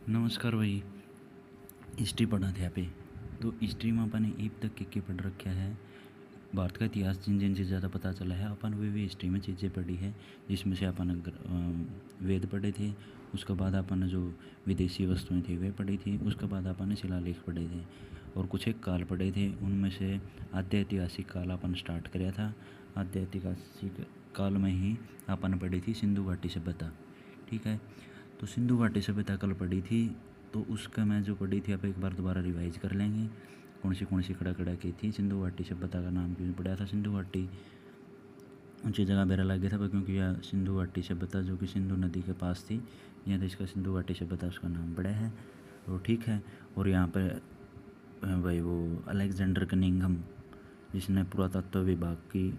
नमस्कार भाई। हिस्ट्री पढ़ा थे यहाँ पे। तो हिस्ट्री में अपन ने अब तक के पढ़ रखा है। भारत का इतिहास जिन जिन से ज़्यादा पता चला है अपन वे हिस्ट्री में चीज़ें पढ़ी है। जिसमें से अपन वेद पढ़े थे। उसके बाद अपन ने जो विदेशी वस्तुएं थी वे पढ़ी थी। उसके बाद अपन ने शिलालेख पढ़े थे और कुछ एक काल पढ़े थे। उनमें से आद्य ऐतिहासिक काल अपन स्टार्ट कराया था। आद्य ऐतिहासिक काल में ही अपन पढ़ी थी सिंधु घाटी सभ्यता। ठीक है। तो सिंधु घाटी सभ्यता कल पढ़ी थी। तो उसका मैं जो पढ़ी थी आप एक बार दोबारा रिवाइज कर लेंगे। कौन सी खड़ा खड़ा की थी। सिंधु घाटी सभ्यता का नाम क्यों पड़ा था सिंधु घाटी। ऊँची जगह बेरा लग गया था क्योंकि यह सिंधु घाटी सभ्यता जो कि सिंधु नदी के पास थी। यहाँ तो इसका सिंधु घाटी सभ्यता उसका नाम पड़ा है। तो ठीक है। और यहाँ पर भाई वो अलेक्जेंडर कनिंघम जिसने पुरातत्व विभाग की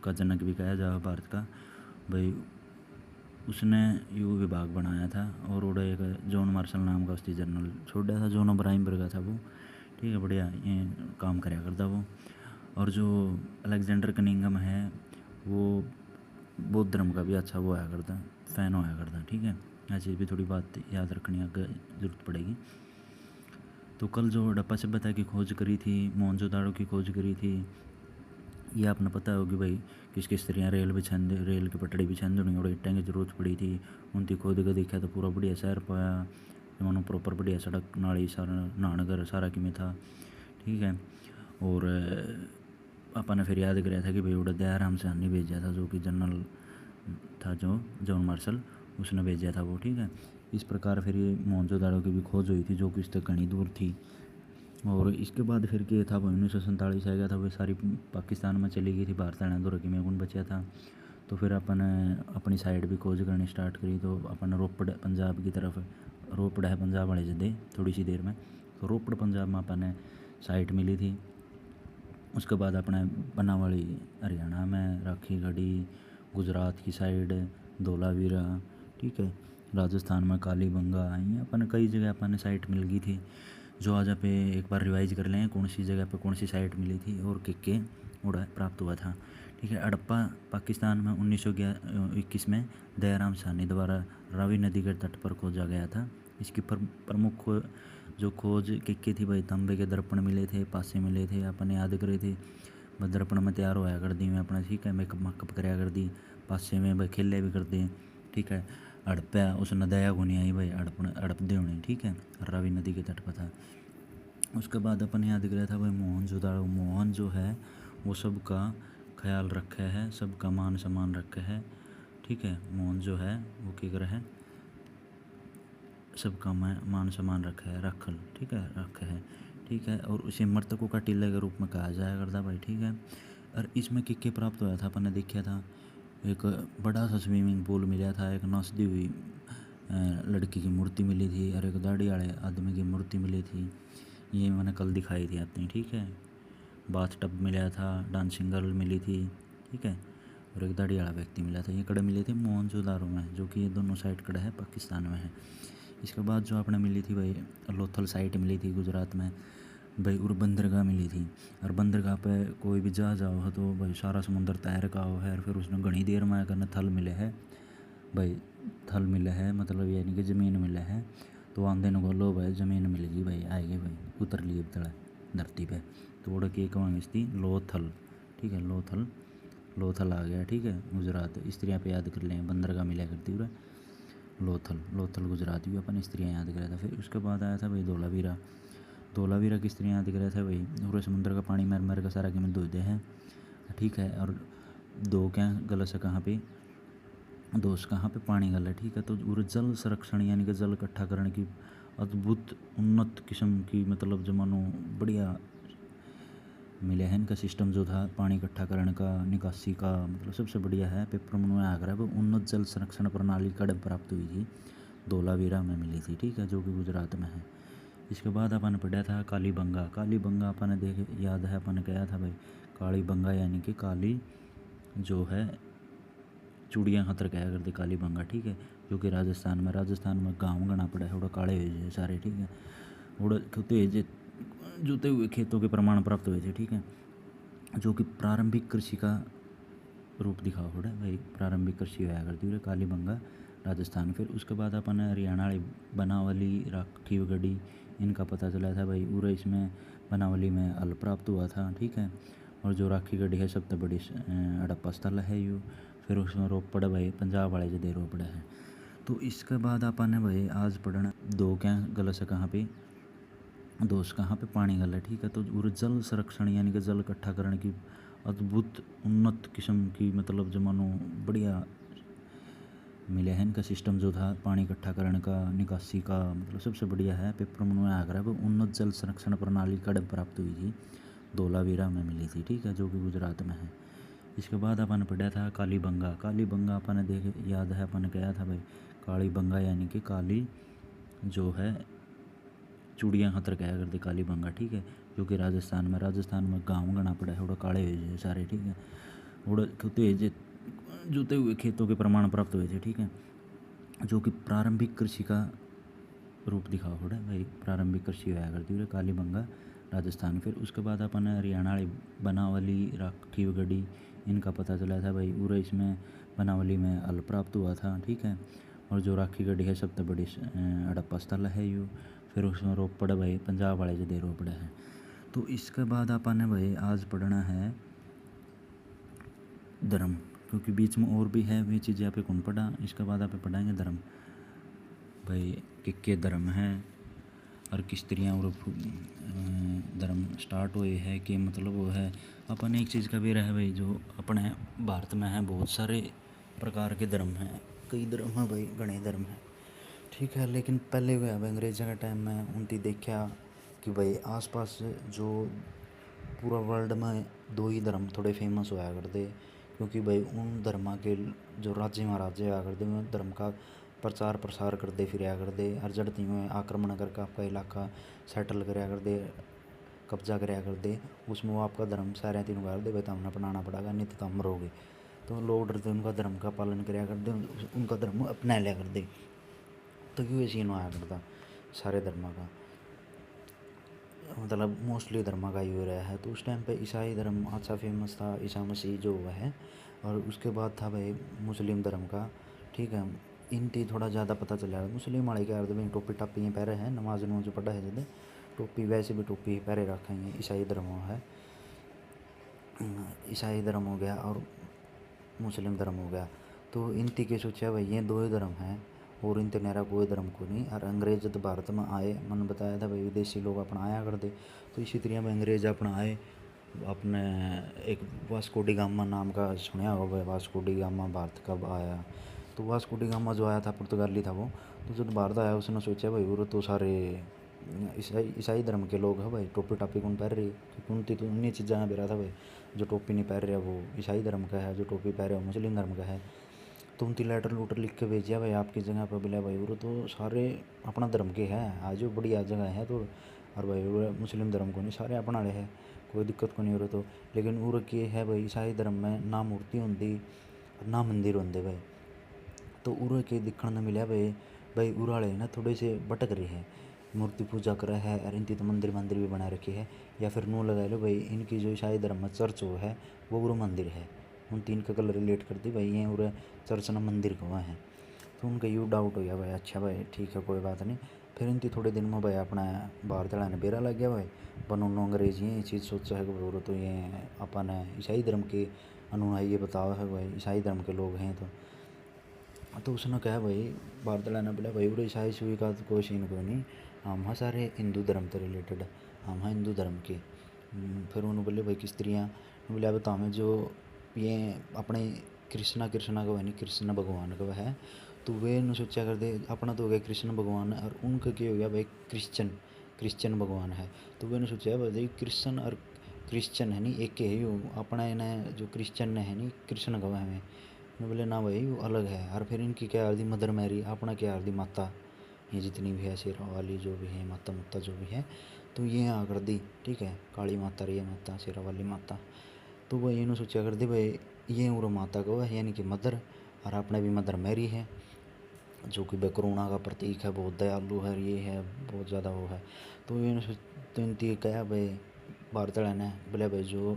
का जनक भी कहा जाए भारत का भाई, उसने यू विभाग बनाया था। और उड़े एक जॉन मार्शल नाम का उसकी जनरल छोड़ दिया था। जॉन ओब्राइमबर का था वो। ठीक है, बढ़िया ये काम कराया करता वो। और जो अलेक्जेंडर कनिंघम है वो बौद्ध धर्म का भी अच्छा वो आया करता, फ़ैन होया करता। ठीक है, यह चीज़ भी थोड़ी बात याद रखनी ज़रूरत पड़ेगी। तो कल जो हड़प्पा सभ्यता की खोज करी थी, मोहनजोदाड़ो की खोज करी थी, ये आपने पता होगी भाई। किस किस तरह रेल की पटड़ी बिछान देनी और ईटें की जरूरत पड़ी थी। उनकी खोद के देखा तो पूरा बढ़िया शहर पाया। मानो प्रॉपर बढ़िया सड़क नाली सारा नहानगर सारा कि में था। ठीक है। और अपन ने फिर याद कराया था कि भाई उड़ा दयाराम से हानि भेजा था जो कि जनरल था जो जॉन मार्शल उसने भेजा था वो। ठीक है। इस प्रकार फिर ये मोहनजोदाड़ो की भी खोज हुई थी जो कि इससे कहीं दूर थी। और इसके बाद फिर क्या था वो 1947 आ गया था। वो सारी पाकिस्तान में चली गई थी। भारत लेना दो में कौन बचा था। तो फिर अपन अपनी साइड भी खोज करनी स्टार्ट करी। तो अपन रोपड़ पंजाब की तरफ, रोपड़ है पंजाब वाले जदे थोड़ी सी देर में। तो रोपड़ पंजाब में अपन साइट मिली थी। उसके बाद अपने बनावाली हरियाणा में, राखी गढ़ी गुजरात की साइड, धोलावीरा। ठीक है। राजस्थान में कालीबंगा, ये अपन कई जगह अपन साइट मिल गई थी। जो आज आप एक बार रिवाइज कर लें कौन सी जगह पे कौन सी साइट मिली थी और के उड़ा प्राप्त हुआ था। ठीक है। हड़प्पा पाकिस्तान में 1921 में दयाराम साहनी द्वारा रावी नदी के तट पर खोजा गया था। इसकी प्रमुख जो खोज के थी भाई, तांबे के दर्पण मिले थे, पासे मिले थे, अपने याद करे थे। भाई दर्पण में तैयार होया कर दी मैं अपना। ठीक है, मेकअप माकअप कराया कर दी। पासे में भाई खेले भी कर दी। ठीक है। हड़प्पा उसने दया को नहीं आई भाई, हड़प दे होनी। ठीक है, रावी नदी के तट पर था। उसके बाद अपन याद कराया था भाई मोहनजोदाड़ो। मोहन जो है वो सबका ख्याल रखे है, सबका मान सम्मान रखे है। ठीक है। मोहन जो है वो क्या करे है, सबका मान सम्मान रखे है, रखल। ठीक है, रखे है। ठीक है। और उसे मृतकों का टीले के रूप में कहा जाया करता भाई। ठीक है। और इसमें किक के प्राप्त हुआ था अपन ने देखा था। एक बड़ा सा स्विमिंग पूल मिला था, एक नाचती हुई लड़की की मूर्ति मिली थी और एक दाढ़ी वाले आदमी की मूर्ति मिली थी। ये मैंने कल दिखाई थी आपने। ठीक है। बाथ टब मिला था, डांसिंग गर्ल मिली थी। ठीक है। और एक दाढ़ी वाला व्यक्ति मिला था। ये कड़े मिले थे मोहनजोदारो में, जो कि ये दोनों साइड कड़े है पाकिस्तान में है। इसके बाद जो आपने मिली थी भाई लोथल साइट मिली थी गुजरात में भाई। और बंदरगाह मिली थी। और बंदरगाह पे कोई भी जहाज आओ है तो भाई सारा समुंदर तैर का हो है। और फिर उसने घनी देर में करना थल मिले है भाई। थल मिले है मतलब यानी कि ज़मीन मिले है। तो आंधे न बोलो भाई ज़मीन मिल गई भाई, आएगी भाई, उतर लिए तले धरती पे। तो उड़ के कहाँ थी लोथल। ठीक है, लोथल, लोथल आ गया। ठीक है, गुजरात। स्त्रियाँ पे याद कर लें, बंदरगाह मिला करती पूरा लोथल। लोथल गुजरात भी अपन स्त्रियाँ याद कराया था। फिर उसके बाद आया था भाई धोलावीरा। धोलावीरा की स्त्रियाँ याद कराया था भाई। पूरे समुद्र का पानी मर मर का सारा कि में धोते हैं। ठीक है। और दो क्या गलत से कहाँ पे दोस्त कहाँ पे पानी गल है। ठीक है। तो और जल संरक्षण यानी कि जल इकट्ठा करने की अद्भुत उन्नत किस्म की मतलब जमानो बढ़िया मिले हैं। इनका सिस्टम जो था पानी इकट्ठा करने का, निकासी का, मतलब सबसे बढ़िया है। पेपर में आ रहा है वो उन्नत जल संरक्षण प्रणाली कड़े प्राप्त हुई थी, धोलावीरा में मिली थी। ठीक है, जो कि गुजरात में है। इसके बाद अपन पढ़ा था कालीबंगा। कालीबंगा अपन ने देख याद है अपन ने कहा था भाई कालीबंगा यानी कि काली जो है चूड़ियाँ खतर कहा करते कालीबंगा। ठीक है, जो कि राजस्थान में गाँव गना पड़ा है। उड़ा काले हुए सारे। ठीक है। उड़ा जुते हुए खेतों के प्रमाण प्राप्त हुए थे। ठीक है, जो कि प्रारंभिक कृषि का रूप दिखा हो भाई। प्रारंभिक कृषि होया करती है कालीबंगा राजस्थान। फिर उसके बाद अपन हरियाणा वाली बनावली राखी गढ़ी, इनका पता चला था भाई पूरा इसमें बनावली में हल प्राप्त हुआ था, ठीक है। और जो राखी गढ़ी है सबसे बड़ी हड़प्पा स्थल है यू। फिर उसमें रोपड़ भाई पंजाब वाले जदे रोपड़ है। तो इसके बाद अपन ने भाई आज पढ़ना दो क्या गलत से कहाँ पे दोस्त कहाँ पे पानी गल है, ठीक है। तो और जल संरक्षण यानी कि जल इकट्ठा करने की अद्भुत उन्नत किस्म की मतलब जमानो बढ़िया मिले हैं इनका सिस्टम जो था पानी इकट्ठा करने का निकासी का मतलब सबसे बढ़िया है। पेपर में आकर है वो उन्नत जल संरक्षण प्रणाली कड़म प्राप्त हुई थी, धोलावीरा में मिली थी, ठीक है, जो कि गुजरात में है। इसके बाद अपन पढ़ा था कालीबंगा। कालीबंगा अपन ने देख याद है अपन ने कहा था भाई कालीबंगा यानी कि काली जो है चूड़ियाँ खतर कहा करते कालीबंगा, ठीक है, जो कि राजस्थान में गाँव गणा पड़ा है थोड़ा काले हुए सारे, ठीक है। और जोते हुए खेतों के प्रमाण प्राप्त हुए थे, ठीक है, जो कि प्रारंभिक कृषि का रूप दिखाओ थोड़ा भाई प्रारंभिक कृषि हुआ करती है कालीबंगा राजस्थान। फिर उसके बाद अपन हरियाणा वाली बनावली राखी गढ़ी, इनका पता चला था भाई पूरा इसमें बनावली में हल प्राप्त हुआ था, ठीक है। और जो राखी गढ़ी है सबसे बड़ी हड़प्पा स्थल है यू। फिर उसमें रोपड़ भाई पंजाब वाले जदे रोपड़ है। तो इसके बाद अपन ने भाई आज पढ़ना है धर्म, क्योंकि बीच में और भी है वे चीज़ें आप कौन पढ़ा। इसके बाद आप पढ़ाएंगे धर्म भाई कि धर्म है और किस तरह और धर्म स्टार्ट हुए है कि मतलब वो है अपन एक चीज़ का भी रहा भाई जो अपने भारत में है बहुत सारे प्रकार के धर्म हैं, कई धर्म हैं भाई घने धर्म हैं, ठीक है। लेकिन पहले हुआ भाई अंग्रेज़ों के टाइम में उनकी देखा कि भाई आसपास जो पूरा वर्ल्ड में दो ही धर्म थोड़े फेमस होया करते, क्योंकि भाई उन धर्म के जो राज्य महाराजे होया करते उन धर्म का प्रचार प्रसार करते फिर करते हर जड़ती में आक्रमण करके आपका इलाका सेटल कराया करते कब्जा कराया करते, उसमें वो आपका धर्म सारे तीनों कर दे भाई तो हमने अपनाना पड़ेगा नहीं तो हम मरोगे। तो लोग डरते उनका धर्म का पालन कराया करते, उनका धर्म अपना लिया करते। तो क्यों सीन आया करता सारे धर्म का मतलब मोस्टली धर्म का ही हो रहा है। तो उस टाइम पे ईसाई धर्म अच्छा फेमस था, ईसा मसीह जो हुआ है। और उसके बाद था भाई मुस्लिम धर्म का, ठीक है। इनती थोड़ा ज़्यादा पता चला मुस्लिम वाले क्या भाई टोपी टापी पहरे हैं नमाज नमाज पढ़ा है जब टोपी वैसे भी टोपी पहरे रखेंगे। ईसाई धर्म है, ईसाई धर्म हो गया और मुस्लिम धर्म हो गया। तो इनती के सोचा भाई ये दो ही धर्म हैं और इन तेरा कोई धर्म को नहीं। और अंग्रेज जब भारत में आए मैंने बताया था भाई विदेशी लोग अपना आया करते, तो इसी तरह में अंग्रेज अपना आए अपने एक वास्को डी गामा नाम का सुना होगा भाई वास्को डी गामा भारत कब आया। तो वास्को डी गामा जो आया था पुर्तगाली था वो, तो जब भारत आया उसने सोचा भाई वो तो सारे ईसाई धर्म के लोग हैं भाई टोपी टापी कौन पहन रही, क्योंकि उनकी तो उन्हीं चीज़ें में रहा था भाई जो टोपी नहीं पहन रहा वो ईसाई धर्म का है, जो टोपी पहन रहा वो मुस्लिम धर्म का है। तो उनकी लेटर लूटर लिख के भेजिया भाई आपकी जगह पर बोला भाई वो तो सारे अपना धर्म के हैं आज बढ़िया जगह है। तो और भाई वो मुस्लिम धर्म को नहीं सारे अपना रहे है कोई दिक्कत को नहीं हो रहा। तो लेकिन उर के है भाई ईसाई धर्म में ना मूर्ति होंगी ना मंदिर होंगे भाई। तो उर के दिखने न मिला भाई उर वाले ना थोड़े से भटक रहे हैं, मूर्ति पूजा कर है और इनकी तो मंदिर भी बना रखे है। या फिर नू लगा लो भाई इनकी जो ईसाई धर्म में चर्च वो है वो गुरु मंदिर है, उन तीन का कलर रिलेट करती भाई ये उरे चर्च ना मंदिर कहाँ है। तो उनका यूँ डाउट हो गया भाई अच्छा भाई ठीक है कोई बात नहीं। फिर इनकी थोड़े दिन में भाई अपना बाहर चढ़ाने बेरा लग गया भाई पर उन्होंने अंग्रेजी ये चीज़ सोचा है कि तो ये अपन ईसाई धर्म के अनुयायी ये बताओ है भाई ईसाई धर्म के लोग हैं। तो उसने कहा भाई बाहर चढ़ाना बोला भाई उरे ईसाई सुई का तो कोई सीन कोई नहीं, हम हाँ सारे हिंदू धर्म से रिलेटेड हम हाँ हिंदू धर्म के। फिर उन्होंने बोले भाई किस तरह बोले अब तो हमें जो ये अपने कृष्णा का वह नहीं कृष्ण भगवान का वह है। तो वे न सोचा करते अपना तो हो गया कृष्ण भगवान और उनका क्या हो गया भाई क्रिश्चियन भगवान है। तो वे ने सोचा भाई कृष्ण और क्रिश्चियन है नहीं एक के ही अपना इन्हें जो क्रिश्चियन है नहीं कृष्ण का हमें बोले ना भाई वो अलग है। और फिर इनकी क्या आरती मदर मैरी अपना क्या आरती माता ये जितनी भी है शेरा वाली जो भी है माता मुत्ता जो भी है तो ये आ कर दी, ठीक है, काली माता रही माता शेरा वाली माता। तो वह ये सोचा कर दी भाई ये उर माता को है यानी कि मदर और अपने भी मदर मैरी है जो कि करुणा का प्रतीक है बहुत दयालु है ये है बहुत ज़्यादा वो है। तो ये तो इनती क्या भाई बाहर चढ़ाना बोले भाई जो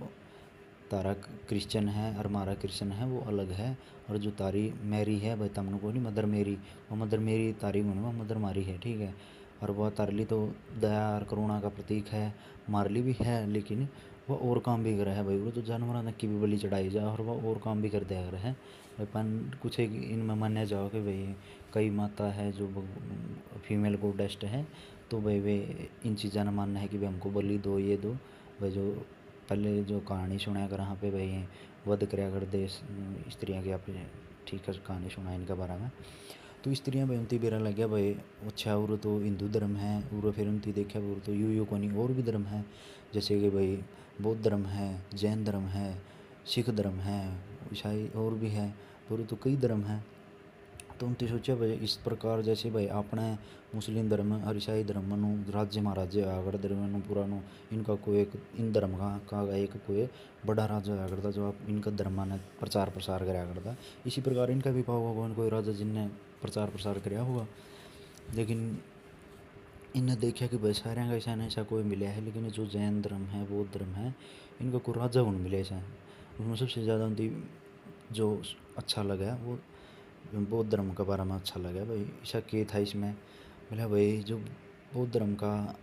तारा क्रिश्चियन है और मारा क्रिश्चियन है वो अलग है। और जो तारी मैरी है भाई तमने को नहीं मदर मेरी, वो मदर मेरी तारी बनवा मदर मारी है, ठीक है। और वह तारली तो दया और करुणा का प्रतीक है, मारली भी है, लेकिन वह और काम भी कर रहा है भाई। वो तो जानवर की भी बलि चढ़ाई जा और वह और काम भी कर दिया कर है भाई। पन कुछ एक इनमें मान्या जाओ कि भाई कई माता है जो फीमेल गोडेस्ट है, तो भाई वे इन चीज़ों ने मानना है कि भाई हमको बलि दो ये दो भाई। जो पहले जो कहानी सुना कर यहाँ पे भाई वध कराया कर दे स्त्रियाँ की, आप ठीक है कहानी सुना इनके बारे में। तो स्त्रियाँ भाई उनती बेरा लग गया भाई अच्छा और तो हिंदू धर्म है और फिर उनती देखा और तो यू को नहीं और भी धर्म है, जैसे कि भाई बौद्ध धर्म है, जैन धर्म है, सिख धर्म है, ईसाई और भी है, और तो कई धर्म है। तो उनती सोचा भाई इस प्रकार जैसे भाई अपने मुस्लिम धर्म और ईसाई धर्म नु राज्य महाराज्य होया करते धर्म पूरा नु इनका कोई एक इन धर्म का एक कोई बड़ा राजा होया करता जो आप इनका धर्म ने प्रचार प्रसार कराया करता। इसी प्रकार इनका भी पाव होगा कोई राजा जिनने प्रचार प्रसार कराया होगा। लेकिन इन्हें देखा कि भाई सारे का ऐसा ऐसा कोई मिला है, लेकिन जो जैन धर्म है बौद्ध धर्म है इनका कोई राजा कौन मिले ऐसा। उसमें सबसे ज़्यादा उनकी जो अच्छा लगा वो बौद्ध धर्म के बारे में अच्छा लगा भाई। ऐसा क्या था इसमें, बोला भाई जो बौद्ध धर्म का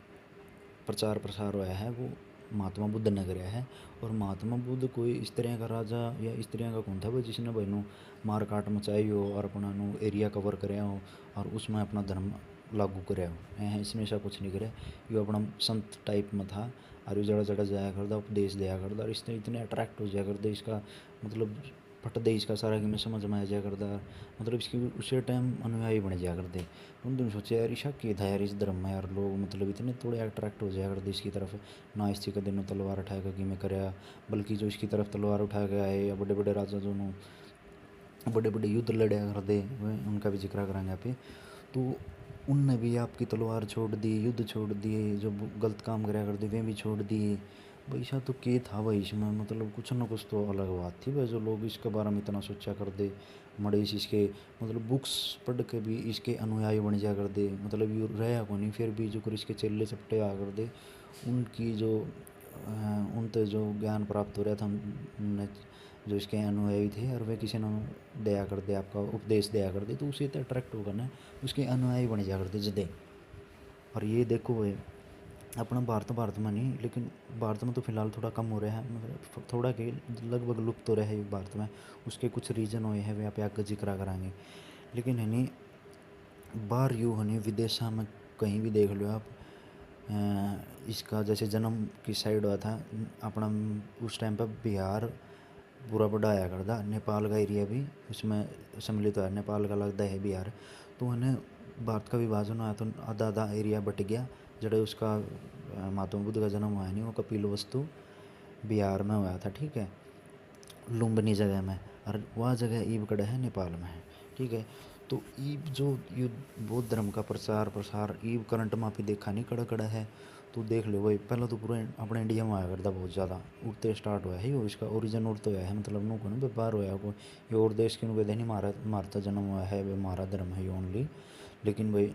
प्रचार प्रसार हुआ है वो महात्मा बुद्ध ने कराया है। और महात्मा बुद्ध कोई इस तरह का राजा या इस तरह का कौन था भाई जिसने भाई नु मार काट मचाई हो और अपना नु एरिया कवर कराया हो और उसमें अपना धर्म लागू कराया हो। इसने ऐसा कुछ नहीं कराया, ये अपना संत टाइप में था और ये जड़ा जड़ा जाया करता उपदेश दिया करता और इसने इतने अट्रैक्ट हो जाया करते इसका मतलब फट दे इसका सारा कि मैं समझ में आ जाया करता, मतलब इसकी उसी टाइम अनुयायी बन जाया करते। उन दिन सोचे यार ईशा क्या था यार इस धर्म में यार लोग मतलब इतने थोड़े अट्रैक्ट हो जाया करते इसकी तरफ, ना इसकी कदे ने तलवार उठाएगा कि मैं कराया, बल्कि जो इसकी तरफ तलवार उठा के आए या बड़े बड़े राजा जो बड़े बड़े युद्ध लड़ा करते उनका भी जिक्र करेंगे यहाँ पे। तो उनने भी आपकी तलवार छोड़ दी, युद्ध छोड़ दिए, जो गलत काम कराया करते वे भी छोड़ दिए भाई। ऐसा तो क्या था भाई इसमें, मतलब कुछ ना कुछ तो अलग बात थी भाई जो लोग इसके बारे में इतना सोचा कर दे। मड़े इसके मतलब बुक्स पढ़ के भी इसके अनुयायी बन जा कर दे, मतलब ये रहा को नहीं फिर भी जो कर इसके चेले चपटे आ कर दे उनकी जो उनसे जो ज्ञान प्राप्त हो रहा था उनने जो इसके अनुयायी थे और वे किसी ने दया कर दे आपका उपदेश दिया कर दे तो उसे तो अट्रैक्ट होगा ना, उसके अनुयायी बन जा करते जदे। और ये देखो भाई अपना भारत में नहीं, लेकिन भारत में तो फिलहाल थोड़ा कम हो रहा है, मतलब थोड़ा के लगभग लुप्त हो रहा है भारत में। उसके कुछ रीज़न हुए हैं वे आप आगे जिक्र कराएंगे। लेकिन है नहीं बाहर यूँ है नहीं विदेशा में कहीं भी देख लो आप इसका जैसे जन्म किस साइड हुआ था अपना उस टाइम पर बिहार पूरा बढ़ाया करता, नेपाल का एरिया भी उसमें सम्मिलित हुआ, नेपाल का लगता है बिहार। तो उन्हें भारत का विभाजन हुआ तो आधा आधा एरिया बट गया। जड़े उसका महात्मा बुद्ध का जन्म हुआ नहीं वो कपिल वस्तु बिहार में हुआ था, ठीक है, लुम्बिनी जगह में, और वह जगह ईब कड़ा है नेपाल में है, ठीक है। तो ईब जो युद्ध बौद्ध धर्म का प्रचार प्रसार ईब करंट में भी देखा नहीं कड़ा कड़ा है। तो देख लो भाई पहले तो पूरा अपने इंडिया में आया करता बहुत ज़्यादा उड़ते स्टार्ट हुआ है, इसका ओरिजिन उड़ते हुआ है, मतलब नो को ना व्यापार हुआ को ये और देश के नुके नहीं मारता जन्म हुआ है वे मारा धर्म है ये ओनली। लेकिन भाई